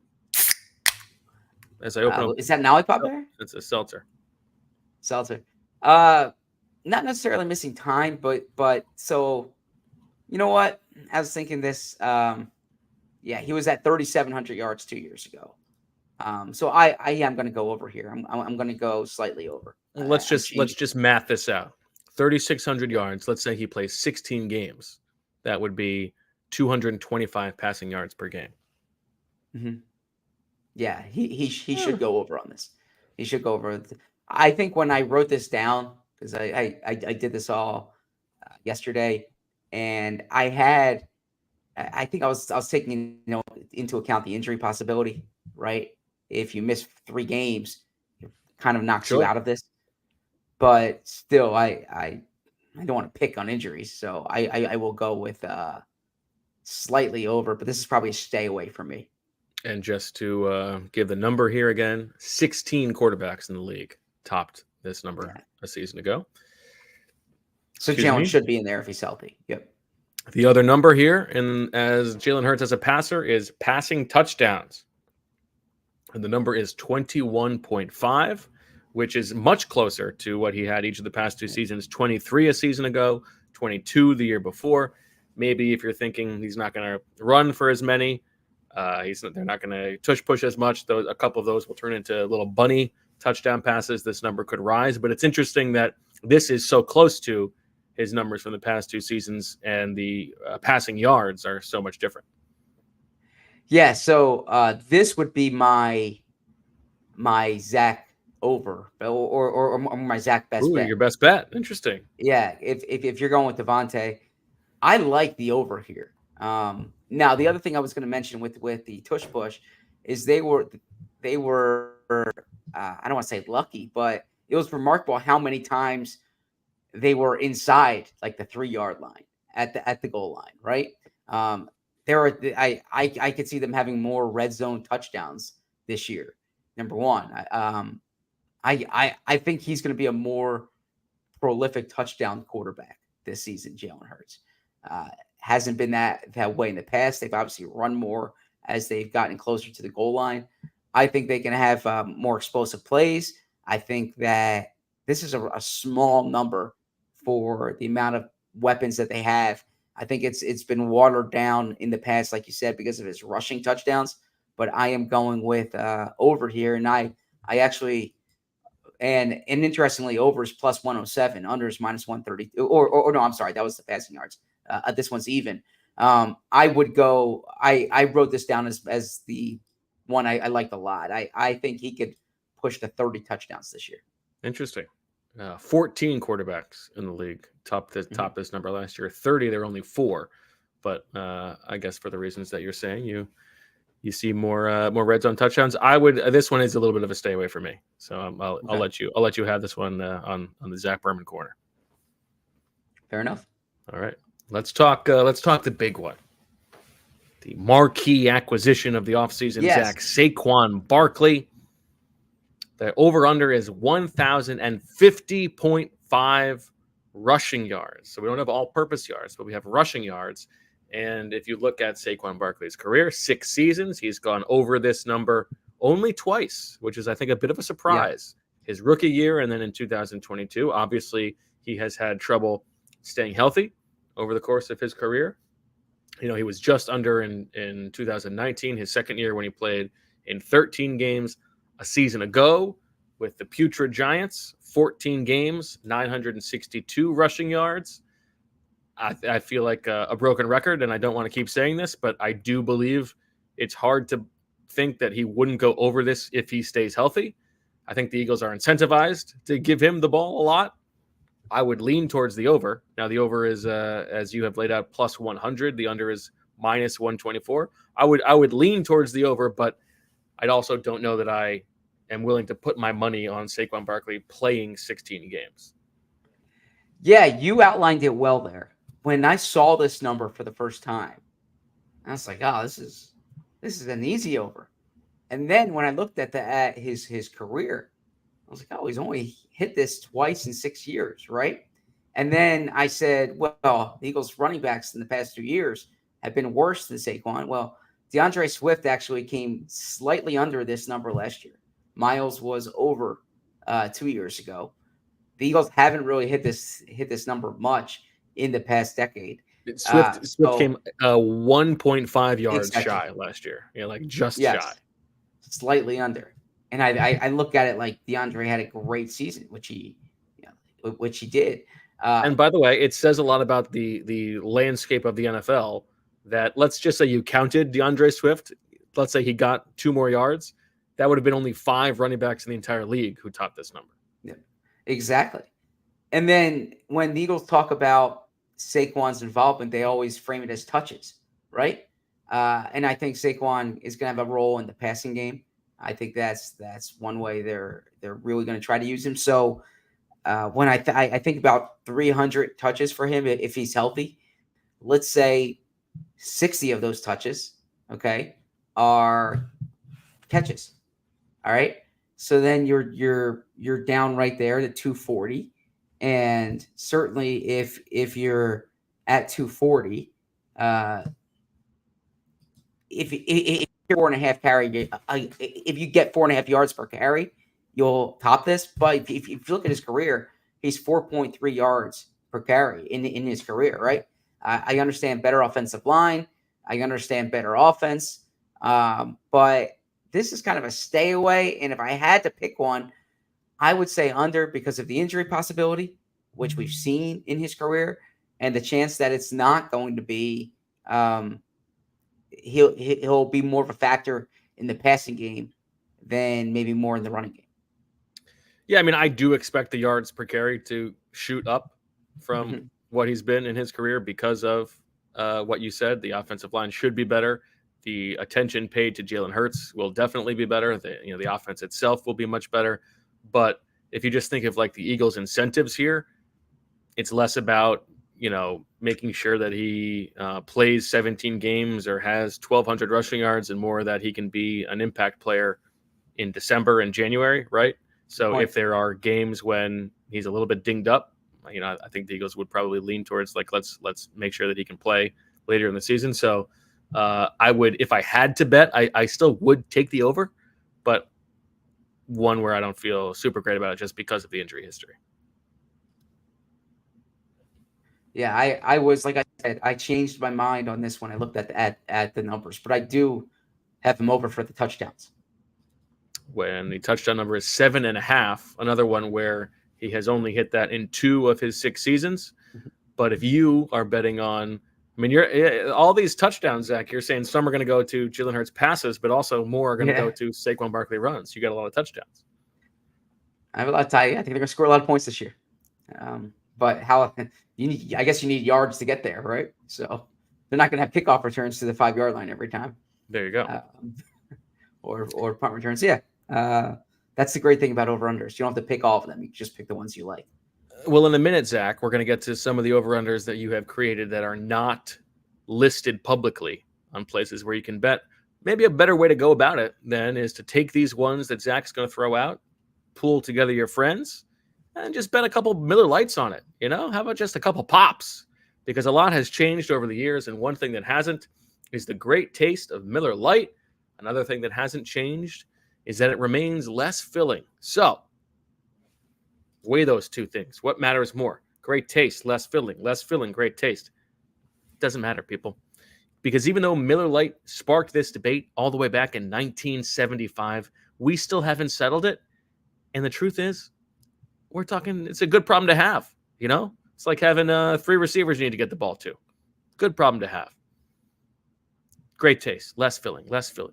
S1: As I open up,
S2: is that an lollipop there?
S1: It's a seltzer.
S2: Seltzer. Not necessarily missing time, but so you know what? I was thinking this. He was at 3,700 yards 2 years ago. So I am going to go over here. I'm going to go slightly over.
S1: Let's just math this out. 3,600 yards. Let's say he plays 16 games. That would be 225 passing yards per game.
S2: Mm-hmm. Yeah, he should go over on this. He should go over. I think when I wrote this down, because I did this all yesterday, and I think I was taking into account the injury possibility, right? If you miss 3 games, it kind of knocks you out of this. But still, I don't want to pick on injuries, so I will go with slightly over. But this is probably a stay away for me.
S1: And just to give the number here again, 16 quarterbacks in the league topped this number a season ago.
S2: So Jalen should be in there if he's healthy. Yep.
S1: The other number here, and as Jalen Hurts as a passer, is passing touchdowns. And the number is 21.5, which is much closer to what he had each of the past 2 seasons. 23 a season ago, 22 the year before. Maybe if you're thinking he's not going to run for as many, they're not going to push as much. A couple of those will turn into little bunny touchdown passes. This number could rise, but it's interesting that this is so close to his numbers from the past 2 seasons, and the passing yards are so much different.
S2: Yeah, so this would be my Zach over or my Zach best bet.
S1: Your best bet. Interesting.
S2: Yeah, if you're going with DeVonta, I like the over here. Now, the other thing I was going to mention with the tush push is they were I don't want to say lucky, but it was remarkable how many times they were inside like the 3-yard line at the goal line, right? I could see them having more red zone touchdowns this year. Number one, I think he's going to be a more prolific touchdown quarterback this season. Jalen Hurts hasn't been that way in the past. They've obviously run more as they've gotten closer to the goal line. I think they can have more explosive plays. I think that this is a small number for the amount of weapons that they have. I think it's been watered down in the past, like you said, because of his rushing touchdowns. But I am going with over here, and I actually and interestingly, over is plus 107, under is minus 130. Or no, I'm sorry, that was the passing yards. This one's even. I would go. I wrote this down as the one I liked a lot. I think he could push to 30 touchdowns this year.
S1: Interesting. 14 quarterbacks in the league top this number last year. 30, there were only 4. But I guess for the reasons that you're saying, you you see more red zone touchdowns. I would. This one is a little bit of a stay away for me. So I'll let you have this one on the Zach Berman corner.
S2: Fair enough.
S1: All right, let's talk the big one, the marquee acquisition of the offseason.
S2: Yes.
S1: Zach, Saquon Barkley. The over under is 1,050.5 rushing yards. So we don't have all purpose yards, but we have rushing yards. And if you look at Saquon Barkley's career, 6 seasons, he's gone over this number only twice, which is, I think, a bit of a surprise. Yeah. His rookie year and then in 2022. Obviously, he has had trouble staying healthy over the course of his career. He was just under in 2019, his second year, when he played in 13 games a season ago with the Putrid Giants. 14 games, 962 rushing yards. I feel like a broken record, and I don't want to keep saying this, but I do believe it's hard to think that he wouldn't go over this if he stays healthy. I think the Eagles are incentivized to give him the ball a lot. I would lean towards the over. Now, the over is, as you have laid out, plus 100. The under is minus 124. I would lean towards the over, but I also don't know that I am willing to put my money on Saquon Barkley playing 16 games.
S2: Yeah, you outlined it well there. When I saw this number for the first time, I was like, "Oh, this is an easy over." And then when I looked at his career, I was like, "Oh, he's only hit this twice in 6 years, right?" And then I said, "Well, the Eagles' running backs in the past 2 years have been worse than Saquon." Well, DeAndre Swift actually came slightly under this number last year. Miles was over 2 years ago. The Eagles haven't really hit this number much in the past decade.
S1: Swift came 1.5 yards shy last year. Just shy.
S2: Slightly under. And I look at it like DeAndre had a great season, which he did.
S1: And by the way, it says a lot about the landscape of the NFL that, let's just say you counted DeAndre Swift. Let's say he got 2 more yards. That would have been only 5 running backs in the entire league who topped this number.
S2: Yeah, exactly. And then when the Eagles talk about Saquon's involvement, they always frame it as touches, right? And I think Saquon is going to have a role in the passing game. I think that's one way they're really going to try to use him. So when I think about 300 touches for him if he's healthy, let's say 60 of those touches, okay, are catches. All right. So then you're down right there to 240. And certainly if you're at 240, if you're 4.5 carry, if you get 4.5 yards per carry, you'll top this. But if you look at his career, he's 4.3 yards per carry in his career, right? I understand better offensive line. I understand better offense. But this is kind of a stay away. And if I had to pick one, I would say under because of the injury possibility, which we've seen in his career, and the chance that it's not going to be he'll be more of a factor in the passing game than maybe more in the running game.
S1: Yeah, I mean, I do expect the yards per carry to shoot up from what he's been in his career because of what you said. The offensive line should be better. The attention paid to Jalen Hurts will definitely be better. The offense itself will be much better. But if you just think of like the Eagles' incentives here, it's less about, making sure that he plays 17 games or has 1,200 rushing yards and more that he can be an impact player in December and January, right? So if there are games when he's a little bit dinged up, I think the Eagles would probably lean towards like, let's make sure that he can play later in the season. So I would, if I had to bet, I still would take the over, but one where I don't feel super great about it just because of the injury history.
S2: Yeah, I was, like I said, I changed my mind on this when I looked at the numbers, but I do have him over for the touchdowns.
S1: When the touchdown number is 7.5, another one where he has only hit that in 2 of his 6 seasons. But if you are betting on, you're all these touchdowns, Zach, you're saying some are going to go to Jalen Hurts passes, but also more are going to go to Saquon Barkley runs. You got a lot of touchdowns.
S2: I have a lot of I think they're going to score a lot of points this year. But I guess you need yards to get there, right? So they're not going to have kickoff returns to the 5-yard line every time.
S1: There you go.
S2: Or punt returns. Yeah. That's the great thing about over-unders. You don't have to pick all of them. You can just pick the ones you like.
S1: Well, in a minute, Zach, we're going to get to some of the over-unders that you have created that are not listed publicly on places where you can bet. Maybe a better way to go about it then is to take these ones that Zach's going to throw out, pull together your friends, and just bet a couple Miller Lights on it. How about just a couple pops? Because a lot has changed over the years, and one thing that hasn't is the great taste of Miller Lite. Another thing that hasn't changed is that it remains less filling. So, weigh those two things. What matters more? Great taste, less filling, great taste. Doesn't matter, people. Because even though Miller Lite sparked this debate all the way back in 1975, we still haven't settled it. And the truth is, we're talking, it's a good problem to have. It's like having 3 receivers you need to get the ball to. Good problem to have. Great taste, less filling,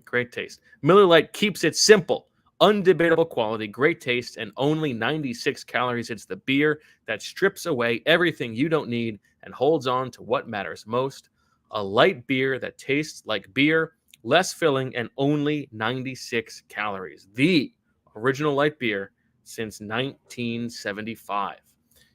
S1: great taste. Miller Lite keeps it simple. Undebatable quality, great taste, and only 96 calories. It's the beer that strips away everything you don't need and holds on to what matters most. A light beer that tastes like beer, less filling, and only 96 calories. The original light beer since 1975.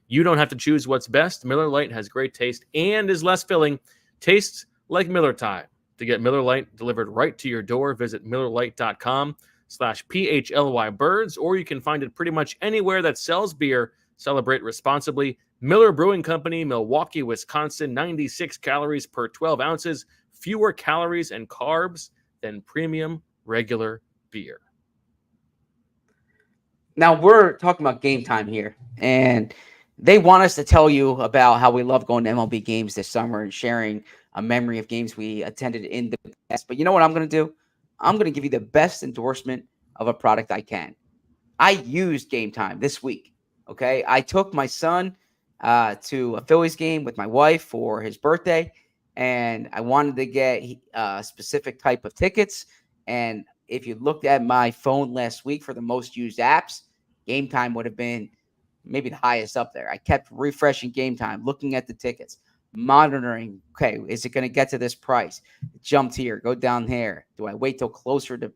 S1: You don't have to choose what's best. Miller Lite has great taste and is less filling. Tastes like Miller time. To get Miller Lite delivered right to your door, visit MillerLite.com/PHLY birds, or you can find it pretty much anywhere that sells beer. Celebrate responsibly. Miller Brewing Company, Milwaukee, Wisconsin, 96 calories per 12 ounces, fewer calories and carbs than premium regular beer.
S2: Now we're talking about Game Time here, and they want us to tell you about how we love going to MLB games this summer and sharing a memory of games we attended in the past. But you know what I'm going to do? I'm going to give you the best endorsement of a product I can. I used Game Time this week. Okay. I took my son to a Phillies game with my wife for his birthday, and I wanted to get a specific type of tickets. And if you looked at my phone last week for the most used apps, Game Time would have been maybe the highest up there. I kept refreshing Game Time, looking at the tickets, monitoring. Okay, is it going to get to this price? Jumped here, go down here. Do I wait till closer to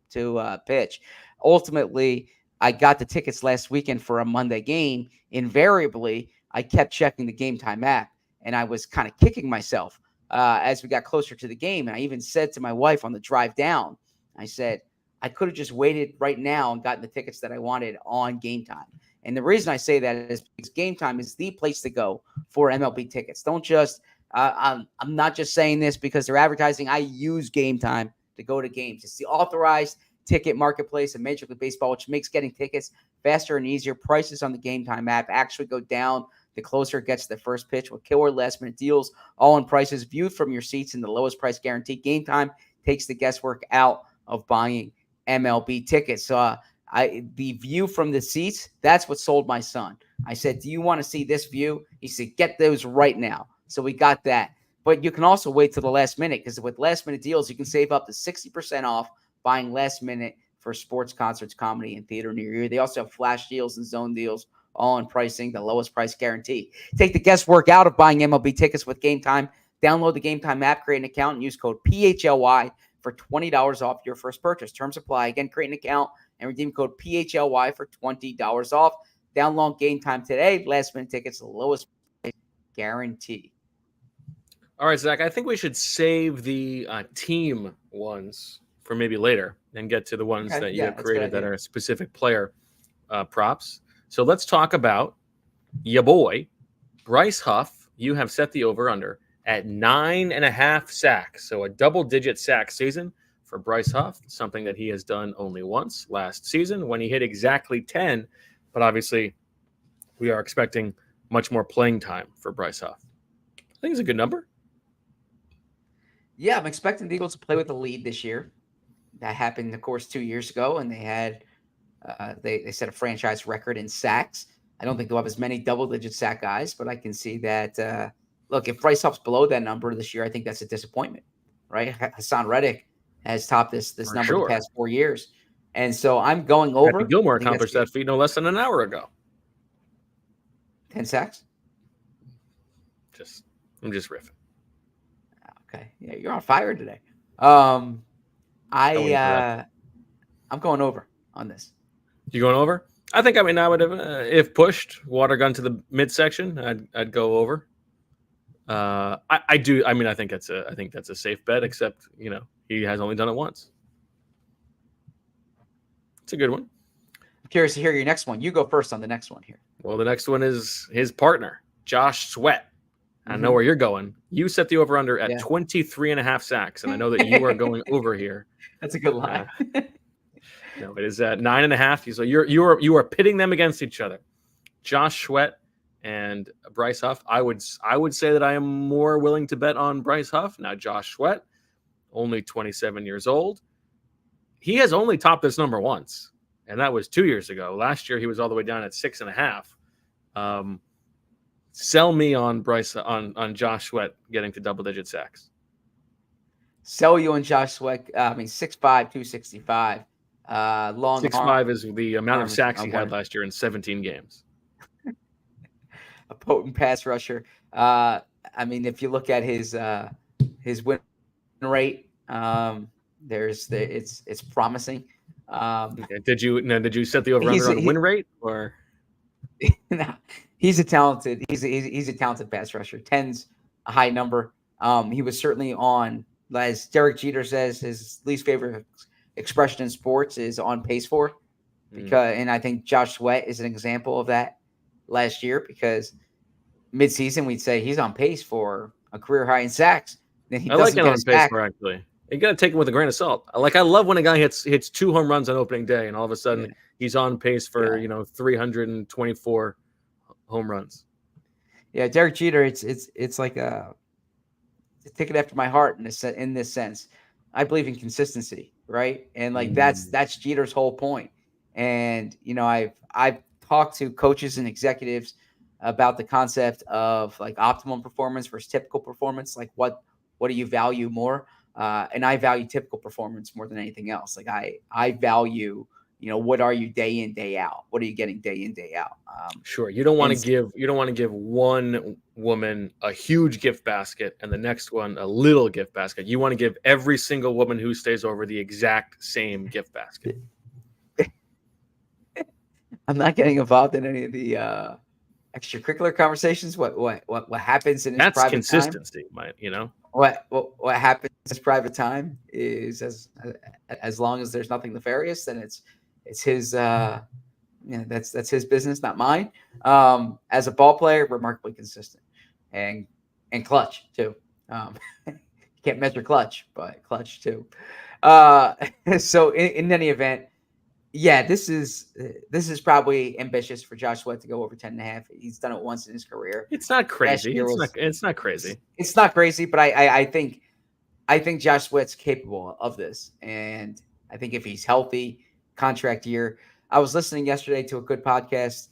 S2: pitch? Ultimately, I got the tickets last weekend for a Monday game. Invariably, I kept checking the Game Time app, and I was kind of kicking myself as we got closer to the game. And I even said to my wife on the drive down, I said, I could have just waited right now and gotten the tickets that I wanted on Game Time. And the reason I say that is because Game Time is the place to go for MLB tickets. Don't just, I'm not just saying this because they're advertising. I use Game Time to go to games. It's the authorized ticket marketplace in Major League Baseball, which makes getting tickets faster and easier. Prices on the Game Time app actually go down the closer it gets to the first pitch with killer last-minute deals, all in prices viewed from your seats and the lowest price guarantee. Game Time takes the guesswork out of buying MLB tickets. So the view from the seats, that's what sold my son. I said, do you want to see this view? He said, get those right now. So we got that. But you can also wait till the last minute, because with last-minute deals, you can save up to 60% off buying last minute for sports, concerts, comedy, and theater near you. They also have flash deals and zone deals, all in pricing, the lowest price guarantee. Take the guesswork out of buying MLB tickets with Game Time. Download the Game Time app, create an account, and use code PHLY for $20 off your first purchase. Terms apply. Again, create an account and redeem code PHLY for $20 off. Download Game Time today. Last minute tickets, the lowest price guarantee.
S1: All right, Zach, I think we should save the team ones for maybe later and get to the ones that you have created that are specific player props. So let's talk about your boy, Bryce Huff. You have set the over-under at 9.5 sacks. So a double-digit sack season for Bryce Huff, something that he has done only once last season when he hit exactly 10. But obviously, we are expecting much more playing time for Bryce Huff. I think it's a good number.
S2: Yeah, I'm expecting the Eagles to play with the lead this year. That happened, of course, 2 years ago, and they had they set a franchise record in sacks. I don't think they'll have as many double-digit sack guys, but I can see that. Look, if Bryce Huff's below that number this year, I think that's a disappointment, right? Hassan Reddick has topped this number the past 4 years, and so I'm going over.
S1: Happy Gilmore accomplished that feat no less than an hour ago.
S2: 10 sacks.
S1: I'm just riffing.
S2: Okay, yeah, you're on fire today. I'm going over on this.
S1: You going over? I think. I would have if pushed water gun to the midsection. I'd go over. I do. I think that's a safe bet. Except he has only done it once. It's a good one.
S2: I'm curious to hear your next one. You go first on the next one here.
S1: Well, the next one is his partner, Josh Sweat. I know where you're going. You set the over-under at 23.5 sacks, and I know that you are going over here.
S2: That's a good line.
S1: No, it is at 9.5. So you are pitting them against each other. Josh Sweat and Bryce Huff. I would say that I am more willing to bet on Bryce Huff. Now, Josh Sweat, only 27 years old. He has only topped this number once, and that was 2 years ago. Last year, he was all the way down at 6.5. Sell me on Bryce on Josh Sweat getting to double-digit sacks.
S2: Sell you on Josh Sweat. 6'5", 265. Long
S1: 6'5" is the amount of sacks he had last year in 17 games.
S2: A potent pass rusher. If you look at his win rate, it's promising.
S1: Did you set the over-under on win rate or?
S2: No, he's a talented pass rusher. 10's a high number. He was certainly on, as Derek Jeter says, his least favorite expression in sports is on pace for, and I think Josh Sweat is an example of that last year, because midseason we'd say he's on pace for a career high in sacks. Then he doesn't get on pace for,
S1: actually. You got to take him with a grain of salt. I love when a guy hits 2 home runs on opening day, and all of a sudden he's on pace for 324 home runs.
S2: Yeah, Derek Jeter, it's like a ticket after my heart in this sense. I believe in consistency, right? And that's Jeter's whole point. And I've talked to coaches and executives about the concept of optimum performance versus typical performance. What do you value more? And I value typical performance more than anything else. I value, what are you day in, day out? What are you getting day in, day out?
S1: Sure. You don't want to give one woman a huge gift basket and the next one a little gift basket. You want to give every single woman who stays over the exact same gift basket.
S2: I'm not getting involved in any of the extracurricular conversations. What happens in his private time? That's
S1: consistency,
S2: What happens in his private time is as long as there's nothing nefarious, then it's his that's his business, not mine. As a ball player, remarkably consistent and clutch too. You can't measure clutch, but clutch too. So in any event, this is probably ambitious for Josh Sweat to go over 10.5. He's done it once in his career.
S1: It's not crazy. It's not crazy.
S2: It's not crazy, but I think Josh Sweat's capable of this. And I think if he's healthy, contract year. I was listening yesterday to a good podcast,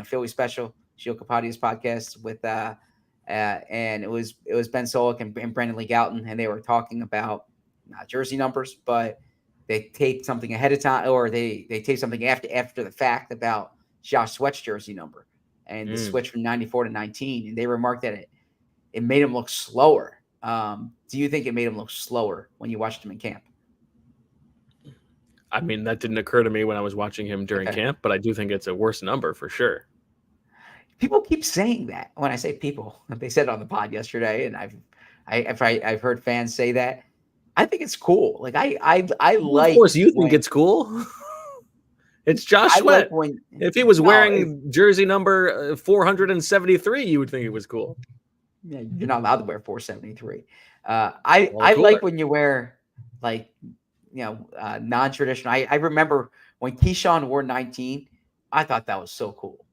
S2: Philly Special, Sheil Kapadia's podcast with and it was Ben Solik and Brandon Lee Gouton, and they were talking about not jersey numbers, but they taped something ahead of time, or they taped something after the fact about Josh Sweat's jersey number and the switch from 94 to 19. And they remarked that it made him look slower. Do you think it made him look slower when you watched him in camp?
S1: That didn't occur to me when I was watching him during camp, but I do think it's a worse number for sure.
S2: People keep saying that. When I say people, they said it on the pod yesterday, and I've heard fans say that. I think it's cool. I like. Of
S1: course, you think it's cool. It's Josh Sweat. If he was wearing jersey number 473, you would think it was cool.
S2: Yeah, you're not allowed to wear 473. I like when you wear non-traditional. I remember when Keyshawn wore 19. I thought that was so cool.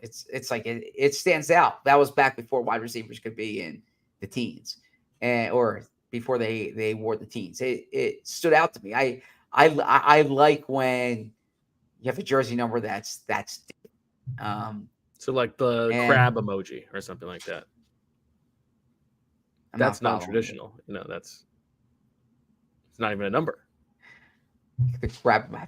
S2: It's like it stands out. That was back before wide receivers could be in the teens, or before they wore the teens. It stood out to me. I like when you have a jersey number that's
S1: so like the crab emoji or something like that. That's not traditional. It's not even a number.
S2: The crab. I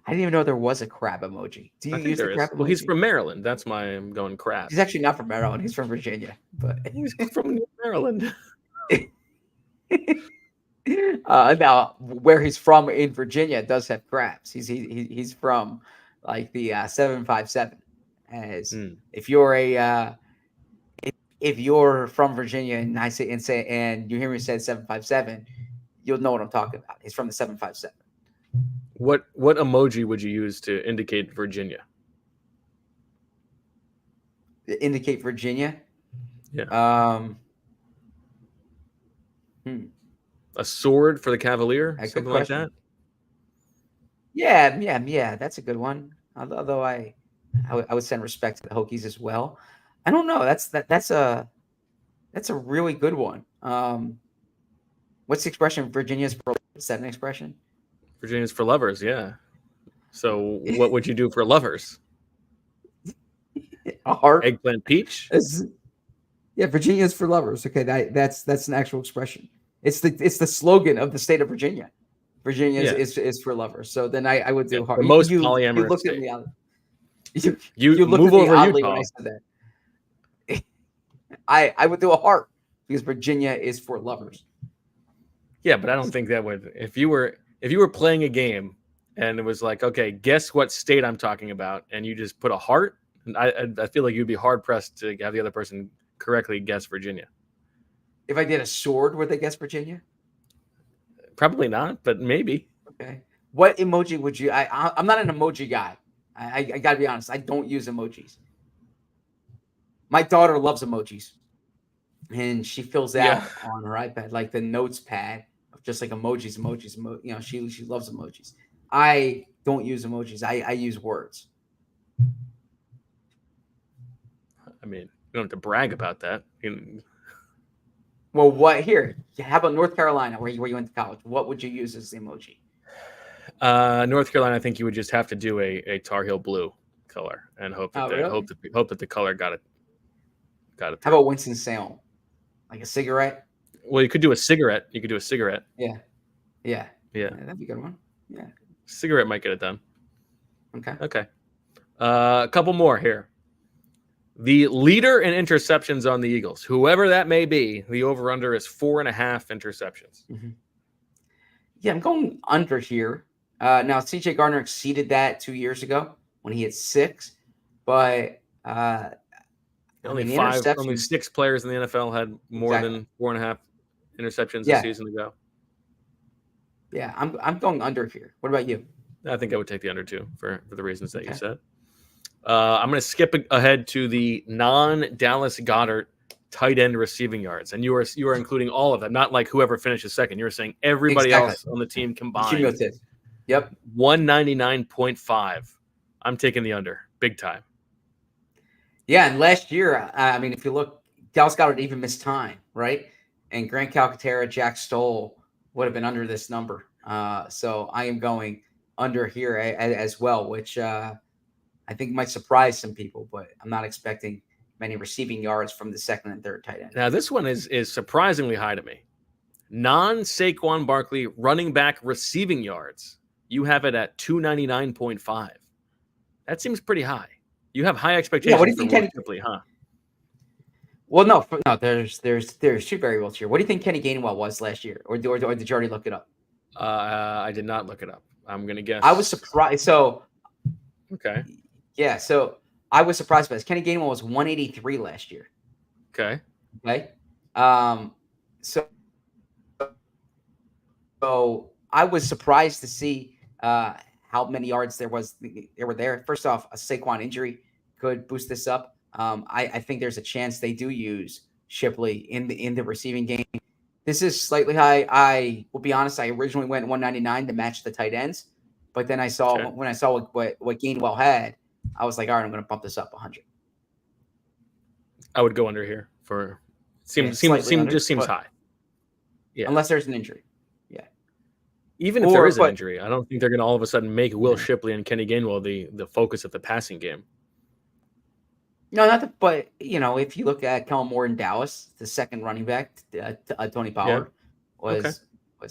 S2: didn't even know there was a crab emoji. Do you use the crab emoji?
S1: Well, he's from Maryland. That's why I'm going crab.
S2: He's actually not from Maryland. He's from Virginia, but
S1: he's from Maryland.
S2: Now, where he's from in Virginia does have craps. He's from like the 757. As if you're if you're from Virginia and I say and you hear me say 757, you'll know what I'm talking about. He's from the 757.
S1: What emoji would you use to indicate Virginia?
S2: Indicate Virginia?
S1: Yeah. A sword for the Cavalier, something like that.
S2: Yeah. That's a good one. Although I would send respect to the Hokies as well. I don't know. That's a really good one. What's the expression? Virginia's for? Is that an expression?
S1: Virginia's for lovers. Yeah. So what would you do for lovers?
S2: A heart.
S1: Eggplant peach.
S2: Yeah, Virginia's for lovers. Okay, that's an actual expression. It's the slogan of the state of Virginia. Virginia is for lovers. So then I would do heart.
S1: The most polyamorous.
S2: You looked
S1: state.
S2: at me.
S1: You
S2: looked
S1: move
S2: at me
S1: over
S2: oddly
S1: Utah.
S2: when I said that. I would do a heart because Virginia is for lovers.
S1: Yeah, but I don't think that would. If you were playing a game and it was like, okay, guess what state I'm talking about, and you just put a heart, and I feel like you'd be hard pressed to have the other person correctly guess Virginia.
S2: If I did a sword, would they guess Virginia?
S1: Probably not, but maybe.
S2: Okay. What emoji would you? I'm not an emoji guy. I gotta be honest. I don't use emojis. My daughter loves emojis, and she fills out on her iPad like the notes pad of just like emojis. You know, she loves emojis. I don't use emojis. I use words.
S1: I mean, you don't have to brag about that.
S2: Well, what here? How about North Carolina, where you went to college? What would you use as the emoji?
S1: North Carolina, I think you would just have to do a Tar Heel blue color and hope that hope that the color got it.
S2: How about Winston-Salem? Like a cigarette?
S1: Well, you could do a cigarette. You could do a cigarette.
S2: Yeah.
S1: That'd
S2: be a good one. Yeah.
S1: Cigarette might get it done.
S2: Okay.
S1: A couple more here. The leader in interceptions on the Eagles, whoever that may be, the over-under is 4.5 interceptions.
S2: Mm-hmm. Yeah, I'm going under here. Now, C.J. Gardner exceeded that 2 years ago when he had 6, but
S1: only 6 players in the NFL had more than 4.5 interceptions a season ago.
S2: Yeah, I'm going under here. What about you?
S1: I think I would take the under too for the reasons that you said. I'm going to skip ahead to the non-Dallas Goedert tight end receiving yards, and you are including all of them, not like whoever finishes second. You were saying everybody else on the team combined.
S2: Cumulative. Yep.
S1: 199.5. I'm taking the under, big time.
S2: Yeah, and last year, I mean, if you look, Dallas Goedert even missed time, right? And Grant Calcaterra, Jack Stoll would have been under this number. So I am going under here as well, which I think might surprise some people, but I'm not expecting many receiving yards from the second and third tight end.
S1: Now, this one is surprisingly high to me. Non-Saquon Barkley running back receiving yards. You have it at 299.5. That seems pretty high. You have high expectations for Will Shipley, huh?
S2: Well, no. There's two variables here. What do you think Kenny Gainwell was last year, or did you already look it up?
S1: I did not look it up. I'm gonna guess.
S2: I was surprised. So,
S1: okay.
S2: Yeah, so I was surprised by this. Kenny Gainwell was 183 last year.
S1: Okay.
S2: So I was surprised to see how many yards there were there. First off, a Saquon injury could boost this up. I think there's a chance they do use Shipley in the receiving game. This is slightly high. I will be honest. I originally went 199 to match the tight ends, but then when I saw what Gainwell had, I was like, all right, I'm going to bump this up 100.
S1: I would go under here for seems high. Yeah,
S2: unless there's an injury. Yeah,
S1: even if there is an injury, I don't think they're going to all of a sudden make Will Shipley and Kenny Gainwell the focus of the passing game.
S2: No, but if you look at Kellen Moore in Dallas, the second running back, Tony Pollard was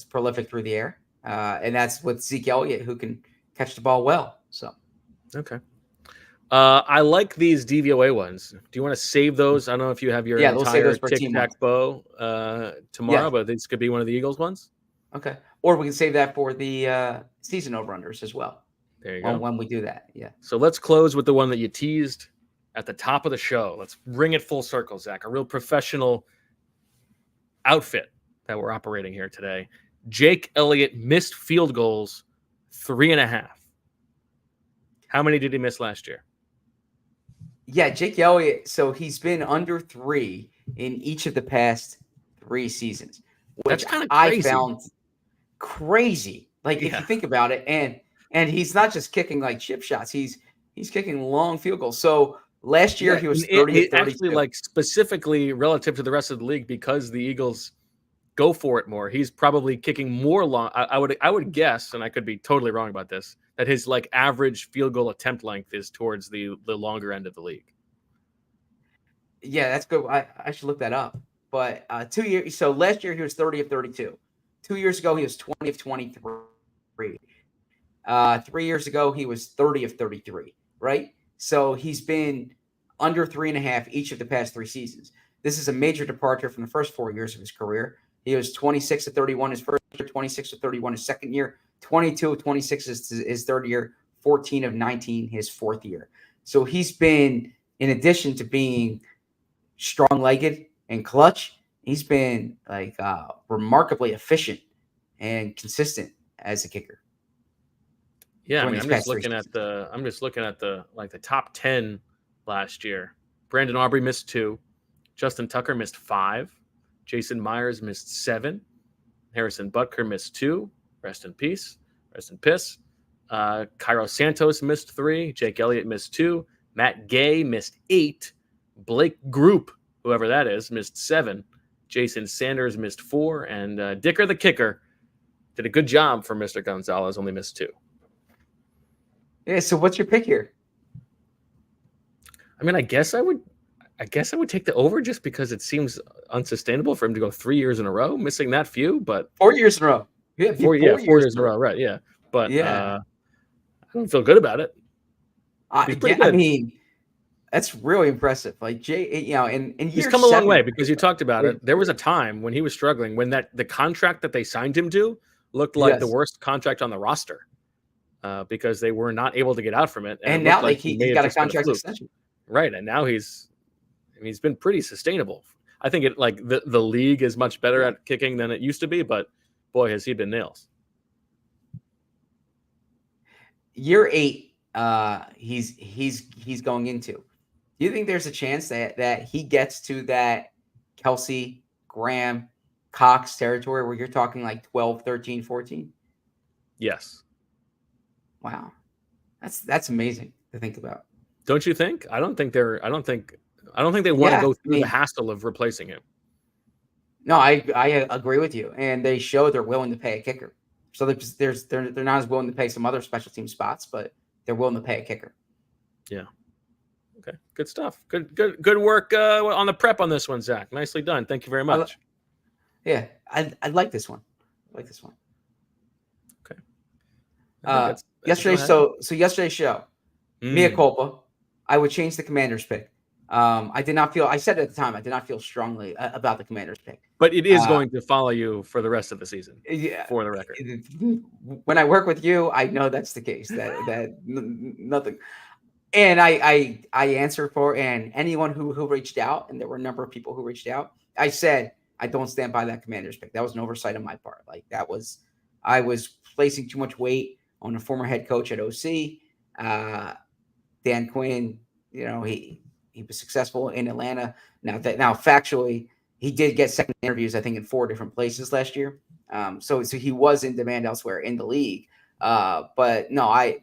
S2: prolific through the air, and that's with Zeke Elliott, who can catch the ball well. So,
S1: okay. I like these DVOA ones. Do you want to save those? I don't know if you have your entire tic-tac-bow tomorrow, but this could be one of the Eagles ones.
S2: Okay. Or we can save that for the season over-unders as well.
S1: There you go.
S2: When we do that. Yeah.
S1: So let's close with the one that you teased at the top of the show. Let's bring it full circle, Zach. A real professional outfit that we're operating here today. Jake Elliott missed field goals 3.5. How many did he miss last year?
S2: Yeah, Jake Elliott. So he's been under 3 in each of the past 3 seasons, which
S1: That's kind of crazy.
S2: I found crazy. Like if you think about it, and he's not just kicking like chip shots. He's kicking long field goals. So last year he was 30 of 32.
S1: Actually, like specifically relative to the rest of the league, because the Eagles go for it more. He's probably kicking more long. I would guess, and I could be totally wrong about this, that his like average field goal attempt length is towards the longer end of the league.
S2: Yeah, that's good. I should look that up. But 2 years. So last year he was 30 of 32. 2 years ago he was 20 of 23. 3 years ago he was 30 of 33. Right. So he's been under 3.5 each of the past 3 seasons. This is a major departure from the first 4 years of his career. He was 26 of 31 his first year, 26 of 31 his second year, 22 of 26 his third year, 14 of 19 his fourth year. So he's been, in addition to being strong-legged and clutch, he's been like remarkably efficient and consistent as a kicker.
S1: Yeah, I mean, I'm just looking at the like the top 10 last year. Brandon Aubrey missed 2, Justin Tucker missed 5, Jason Myers missed 7, Harrison Butker missed 2. Rest in peace. Rest in piss. Cairo Santos missed 3. Jake Elliott missed 2. Matt Gay missed 8. Blake Group, whoever that is, missed 7. Jason Sanders missed 4. And Dicker the kicker did a good job for Mr. Gonzalez, only missed 2.
S2: Yeah, so what's your pick here?
S1: I mean, I guess I would take the over just because it seems unsustainable for him to go 3 years in a row missing that few, but
S2: 4 years in a row. Yeah,
S1: 4 years in a row, right? Yeah, but I don't feel good about it.
S2: I mean, that's really impressive. Like Jay, and
S1: he's come a long way, because you talked about it. There was a time when he was struggling, when the contract that they signed him to looked like the worst contract on the roster, because they were not able to get out from it.
S2: And now, like he got a contract extension,
S1: right? And now he's been pretty sustainable. I think it like the league is much better at kicking than it used to be, but boy, has he been nails.
S2: Year 8, he's going into. Do you think there's a chance that he gets to that Kelsey, Graham, Cox territory where you're talking like 12, 13, 14?
S1: Yes.
S2: Wow. That's amazing to think about.
S1: Don't you think? I don't think they want to go through the hassle of replacing him.
S2: No, I agree with you. And they show they're willing to pay a kicker. So they're not as willing to pay some other special team spots, but they're willing to pay a kicker.
S1: Yeah. Okay. Good stuff. Good work on the prep on this one, Zach. Nicely done. Thank you very much.
S2: I like this one.
S1: Okay.
S2: Yesterday's show. Mea culpa. I would change the Commanders pick. I said at the time, I did not feel strongly about the Commanders pick.
S1: But it is going to follow you for the rest of the season, for the record.
S2: When I work with you, I know that's the case, that nothing. And I answered for, and anyone who reached out, and there were a number of people who reached out, I said, I don't stand by that Commanders pick. That was an oversight on my part. I was placing too much weight on a former head coach at OC. Dan Quinn, he was successful in Atlanta. Now factually, he did get second interviews, I think, in 4 different places last year. So he was in demand elsewhere in the league. But no,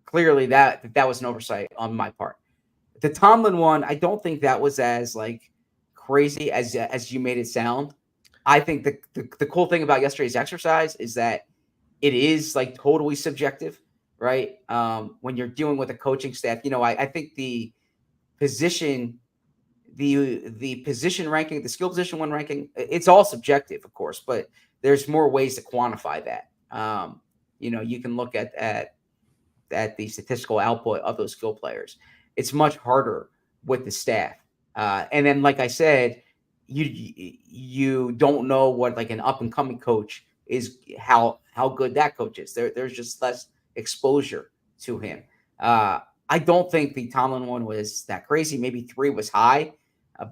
S2: clearly that was an oversight on my part. The Tomlin one, I don't think that was as crazy as you made it sound. I think the cool thing about yesterday's exercise is that it is totally subjective, right? When you're dealing with a coaching staff, I think the position ranking, the skill position 1 ranking, it's all subjective, of course, but there's more ways to quantify that. You can look at the statistical output of those skill players. It's much harder with the staff. And then, like I said, you don't know what an up and coming coach is how good that coach is. There's just less exposure to him. I don't think the Tomlin one was that crazy. Maybe 3 was high,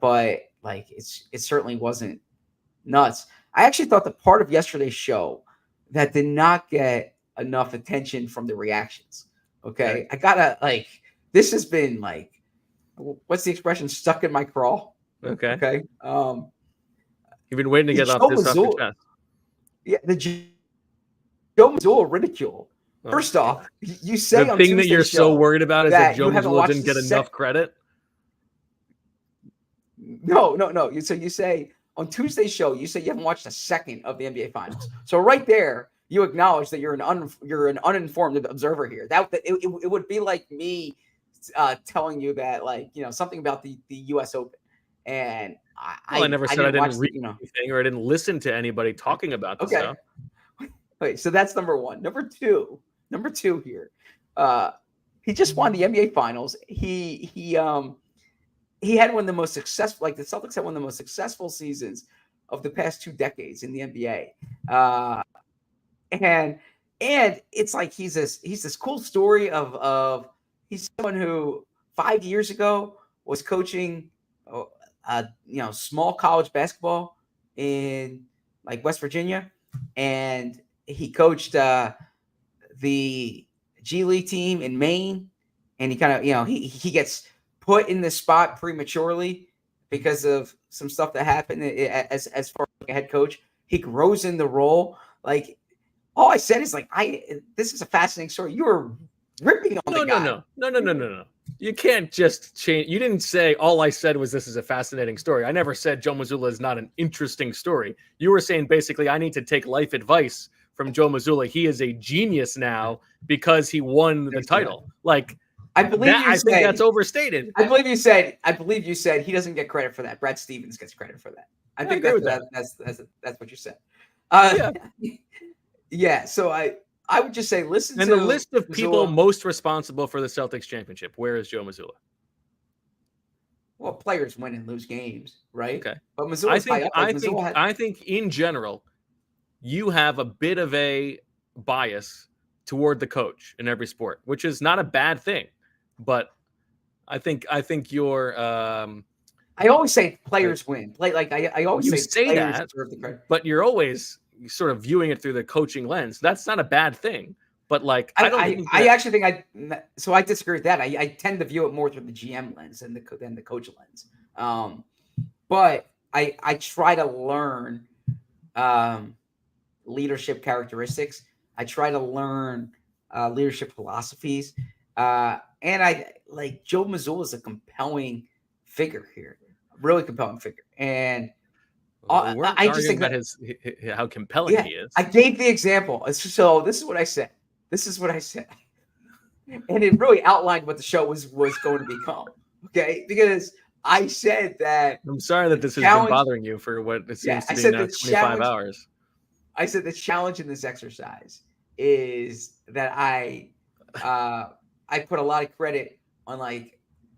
S2: but like it certainly wasn't nuts. I actually thought the part of yesterday's show that did not get enough attention from the reactions. Okay. I gotta this has been what's the expression? Stuck in my craw.
S1: Okay.
S2: Okay.
S1: You've been waiting to get off this off your chest.
S2: Yeah, the Joe Mazzulla ridicule. First off, you say
S1: the
S2: on
S1: thing
S2: Tuesday's
S1: that you're so worried about is that Joe Mazzulla didn't get enough credit.
S2: No. So you say on Tuesday's show, you say you haven't watched a second of the NBA Finals. So right there, you acknowledge that you're an uninformed observer here. It would be like me telling you that something about the U.S. Open, and
S1: I never said I didn't read anything or I didn't listen to anybody talking about this stuff.
S2: Wait, so that's number one. Number two here. He just won the NBA Finals. He had one of the most successful, the Celtics had one of the most successful seasons of the past 2 decades in the NBA. And it's like he's this cool story of he's someone who 5 years ago was coaching small college basketball in West Virginia, and he coached the G League team in Maine, and he kind of he gets put in this spot prematurely because of some stuff that happened as far as a head coach. He grows in the role. All I said is this is a fascinating story. You were ripping on the guy.
S1: No. You can't just change. You didn't say all I said was this is a fascinating story. I never said Joe Mazzulla is not an interesting story. You were saying basically I need to take life advice from Joe Mazzulla. He is a genius now because he won the title.
S2: I believe I
S1: think that's overstated.
S2: I believe you said he doesn't get credit for that. Brad Stevens gets credit for that. I think that's what you said. Yeah. So I would just say listen to
S1: the list of people most responsible for the Celtics championship. Where is Joe Mazzulla?
S2: Well, players win and lose games, right?
S1: Okay.
S2: But Mazzulla's
S1: I think in general, you have a bit of a bias toward the coach in every sport, which is not a bad thing. But I think you're.
S2: I always say players win. I always
S1: say that, but you're always sort of viewing it through the coaching lens. That's not a bad thing. But
S2: I actually think I disagree with that. I tend to view it more through the GM lens than the coach lens. But I try to learn leadership characteristics. I try to learn leadership philosophies. And Joe Mazzulla is a compelling figure here, really compelling figure. And I just think
S1: that how compelling he is.
S2: I gave the example. So this is what I said. And it really outlined what the show was going to become. Okay, because I said that.
S1: I'm sorry that this has been bothering you for what it seems to be now 25 hours.
S2: I said the challenge in this exercise is that I put a lot of credit on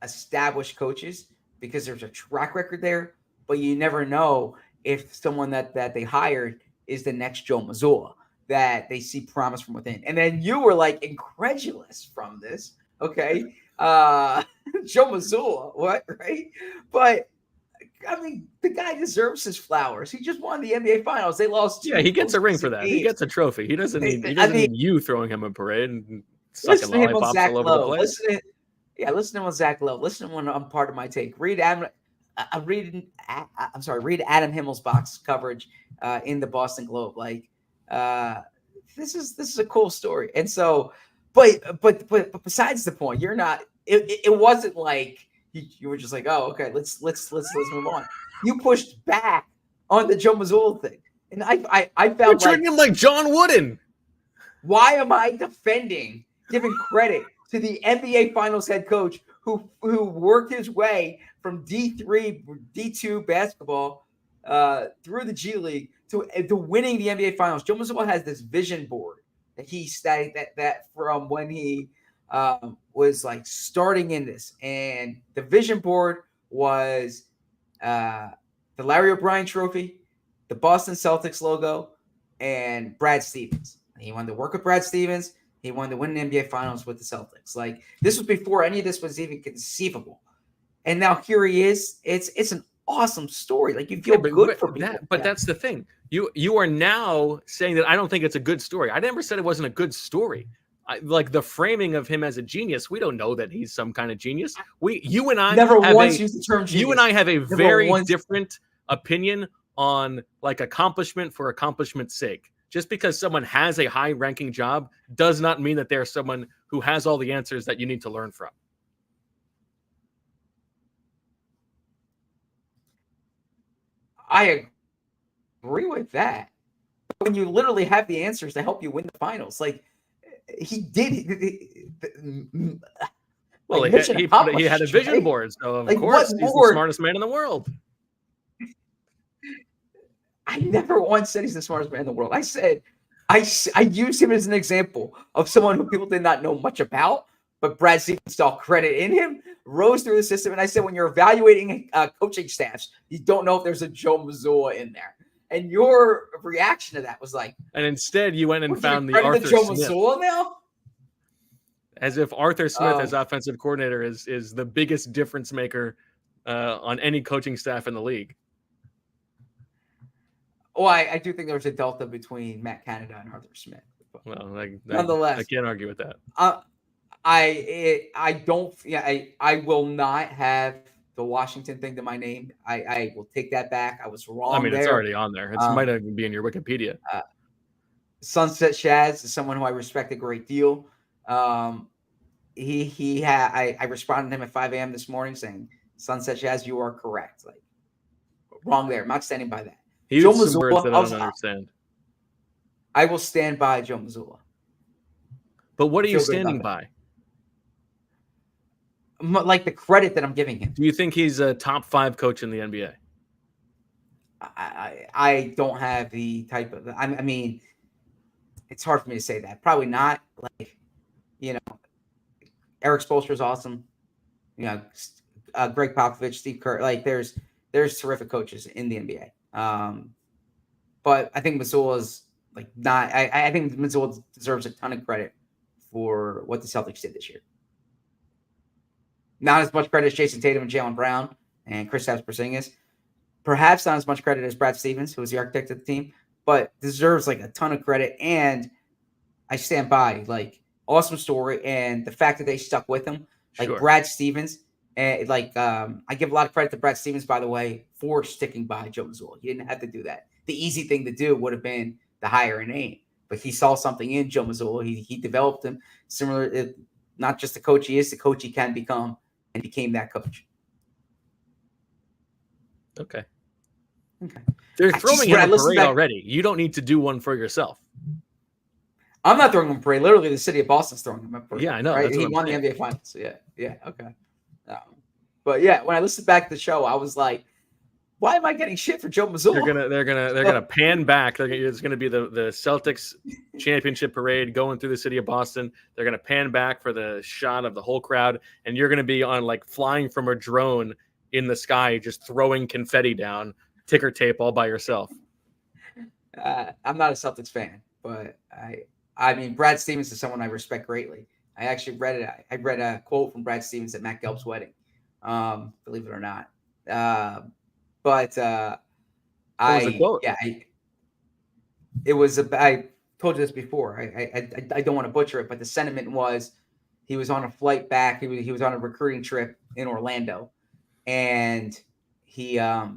S2: established coaches because there's a track record there, but you never know if someone that they hired is the next Joe Mazzulla, that they see promise from within. And then you were incredulous from this. Okay. Joe Mazzulla, what? Right. But I mean, the guy deserves his flowers. He just won the NBA Finals. They lost.
S1: Yeah, he gets a ring for that. He gets a trophy. He doesn't need you throwing him a parade and sucking lollipops all over the place.
S2: Listen to him on Zach Lowe. Listen to him on Part of My Take. Read Adam Himmel's box coverage in the Boston Globe. This is a cool story. And so, but besides the point, you're not. It wasn't like you were just oh, okay, let's move on. You pushed back on the Joe Mazzulla thing, and I found
S1: you're treating him like John Wooden.
S2: Why am I giving credit to the NBA Finals head coach who worked his way from D3, D2 basketball through the G League to winning the NBA Finals? Joe Mazzulla has this vision board that he studied that from when he was starting in this, and the vision board was the Larry O'Brien Trophy, the Boston Celtics logo, and Brad Stevens. He wanted to work with Brad Stevens. He wanted to win the NBA Finals with the Celtics. Like, this was before any of this was even conceivable. And now here he is. It's an awesome story. Like, you feel good for people.
S1: But that's the thing. You are now saying that I don't think it's a good story. I never said it wasn't a good story. Like, the framing of him as a genius, we don't know that he's some kind of genius. You and I
S2: never once used the term genius.
S1: You and I have a very different opinion on, like, accomplishment for accomplishment's sake. Just because someone has a high-ranking job does not mean that they're someone who has all the answers that you need to learn from.
S2: I agree with that. When you literally have the answers to help you win the finals, like, he did.
S1: Well, like, he had a vision board, so of course he's the smartest man in the world.
S2: I never once said he's the smartest man in the world. I said I used him as an example of someone who people did not know much about, but Brad Stevens saw credit in him, rose through the system. And I said, when you're evaluating coaching staffs, you don't know if there's a Joe Mazzulla in there. And your reaction to that was like,
S1: and instead you went and found the Arthur
S2: Joe
S1: Smith.
S2: Mazzulla now?
S1: As if Arthur Smith as offensive coordinator is the biggest difference maker on any coaching staff in the league.
S2: Well, I do think there's a delta between Matt Canada and Arthur Smith.
S1: Well,
S2: nonetheless,
S1: I can't argue with that.
S2: I will not have the Washington thing to my name. I will take that back. I was wrong.
S1: I mean, it's already on there. It might even be in your Wikipedia.
S2: Sunset Shaz is someone who I respect a great deal. I responded to him at 5 a.m. this morning saying, Sunset Shaz, you are correct. Like, wrong there. I'm not standing by that.
S1: He used some words that I don't understand.
S2: I will stand by Joe Mazzulla.
S1: But what are you standing by?
S2: Like, the credit that I'm giving him.
S1: Do you think he's a top 5 coach in the NBA?
S2: I don't have the type of. I mean, it's hard for me to say that. Probably not. Like, Eric Spoelstra is awesome. Greg Popovich, Steve Kerr. Like, there's terrific coaches in the NBA. But I think Mazzulla's like not. I think Mazzulla deserves a ton of credit for what the Celtics did this year. Not as much credit as Jason Tatum and Jaylen Brown and Kristaps Porzingis. Perhaps not as much credit as Brad Stevens, who was the architect of the team, but deserves like a ton of credit. And I stand by, like, awesome story, and the fact that they stuck with him, like Brad Stevens. And I give a lot of credit to Brad Stevens, by the way, for sticking by Joe Mazzulla. He didn't have to do that. The easy thing to do would have been to hire a name, but he saw something in Joe Mazzulla. He developed him similar, not just the coach he is, the coach he can become, and became that coach.
S1: Okay. They're throwing him a parade already. You don't need to do one for yourself.
S2: I'm not throwing him a parade. Literally, the city of Boston's throwing him a parade.
S1: Yeah, I know.
S2: Right? He won the NBA Finals. Yeah, okay. But yeah, when I listened back to the show, I was like, why am I getting shit for Joe Mazzulla?
S1: They're gonna pan back. It's gonna be the Celtics championship parade going through the city of Boston. They're gonna pan back for the shot of the whole crowd, and you're gonna be on, like, flying from a drone in the sky, just throwing confetti down, ticker tape all by yourself.
S2: I'm not a Celtics fan, but I mean, Brad Stevens is someone I respect greatly. I actually read it. I read a quote from Brad Stevens at Matt Gelb's wedding. Believe it or not. I told you this before. I don't want to butcher it, but the sentiment was he was on a flight back. He was on a recruiting trip in Orlando, and there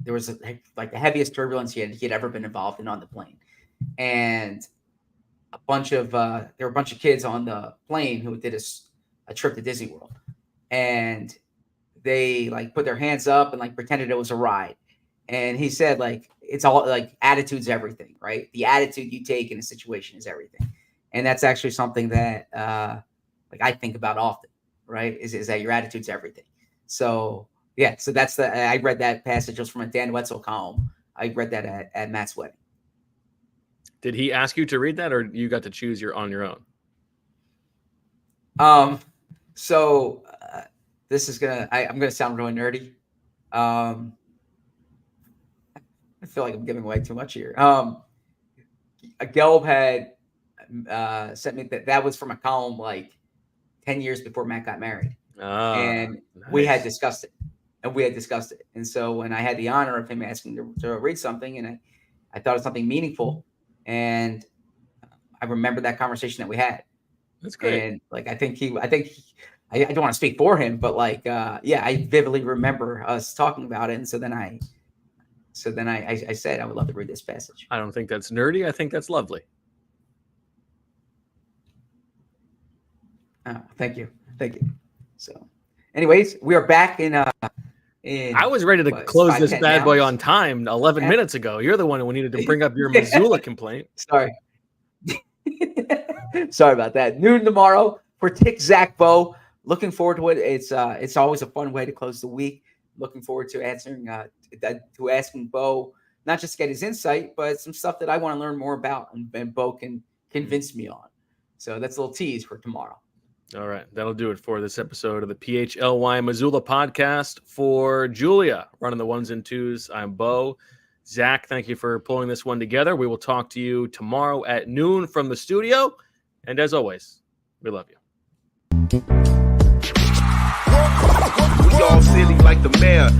S2: was the heaviest turbulence he had ever been involved in on the plane, and there were a bunch of kids on the plane who did a trip to Disney World, and they put their hands up and pretended it was a ride. And he said, it's all attitude's everything, right? The attitude you take in a situation is everything. And that's actually something that I think about often, right? Is that your attitude's everything. So yeah, so that's I read that passage just from a Dan Wetzel column. I read that at Matt's wedding.
S1: Did he ask you to read that, or you got to choose on your own?
S2: So this is I'm gonna sound really nerdy. I feel like I'm giving away too much here. Gelb had sent me that was from a column like 10 years before Matt got married. And
S1: nice.
S2: we had discussed it. And so when I had the honor of him asking to read something, and I thought of something meaningful, and I remember that conversation that we had.
S1: That's great.
S2: And like, I don't want to speak for him, but like, I vividly remember us talking about it. And so then I said, I would love to read this passage.
S1: I don't think that's nerdy. I think that's lovely.
S2: Oh, thank you. So anyways, we are back in
S1: I was ready to close this bad boy on time 11 minutes ago. You're the one who needed to bring up your Missoula complaint.
S2: Sorry. Sorry about that. Noon tomorrow for Tick Zach Bo. Looking forward to it. It's always a fun way to close the week. Looking forward to asking Bo, not just to get his insight, but some stuff that I want to learn more about, and Bo can convince me on. So that's a little tease for tomorrow.
S1: All right. That'll do it for this episode of the PHLY Missoula podcast. For Julia, running the ones and twos, I'm Bo. Zach, thank you for pulling this one together. We will talk to you tomorrow at noon from the studio. And as always, we love you.
S3: We all silly like the mayor.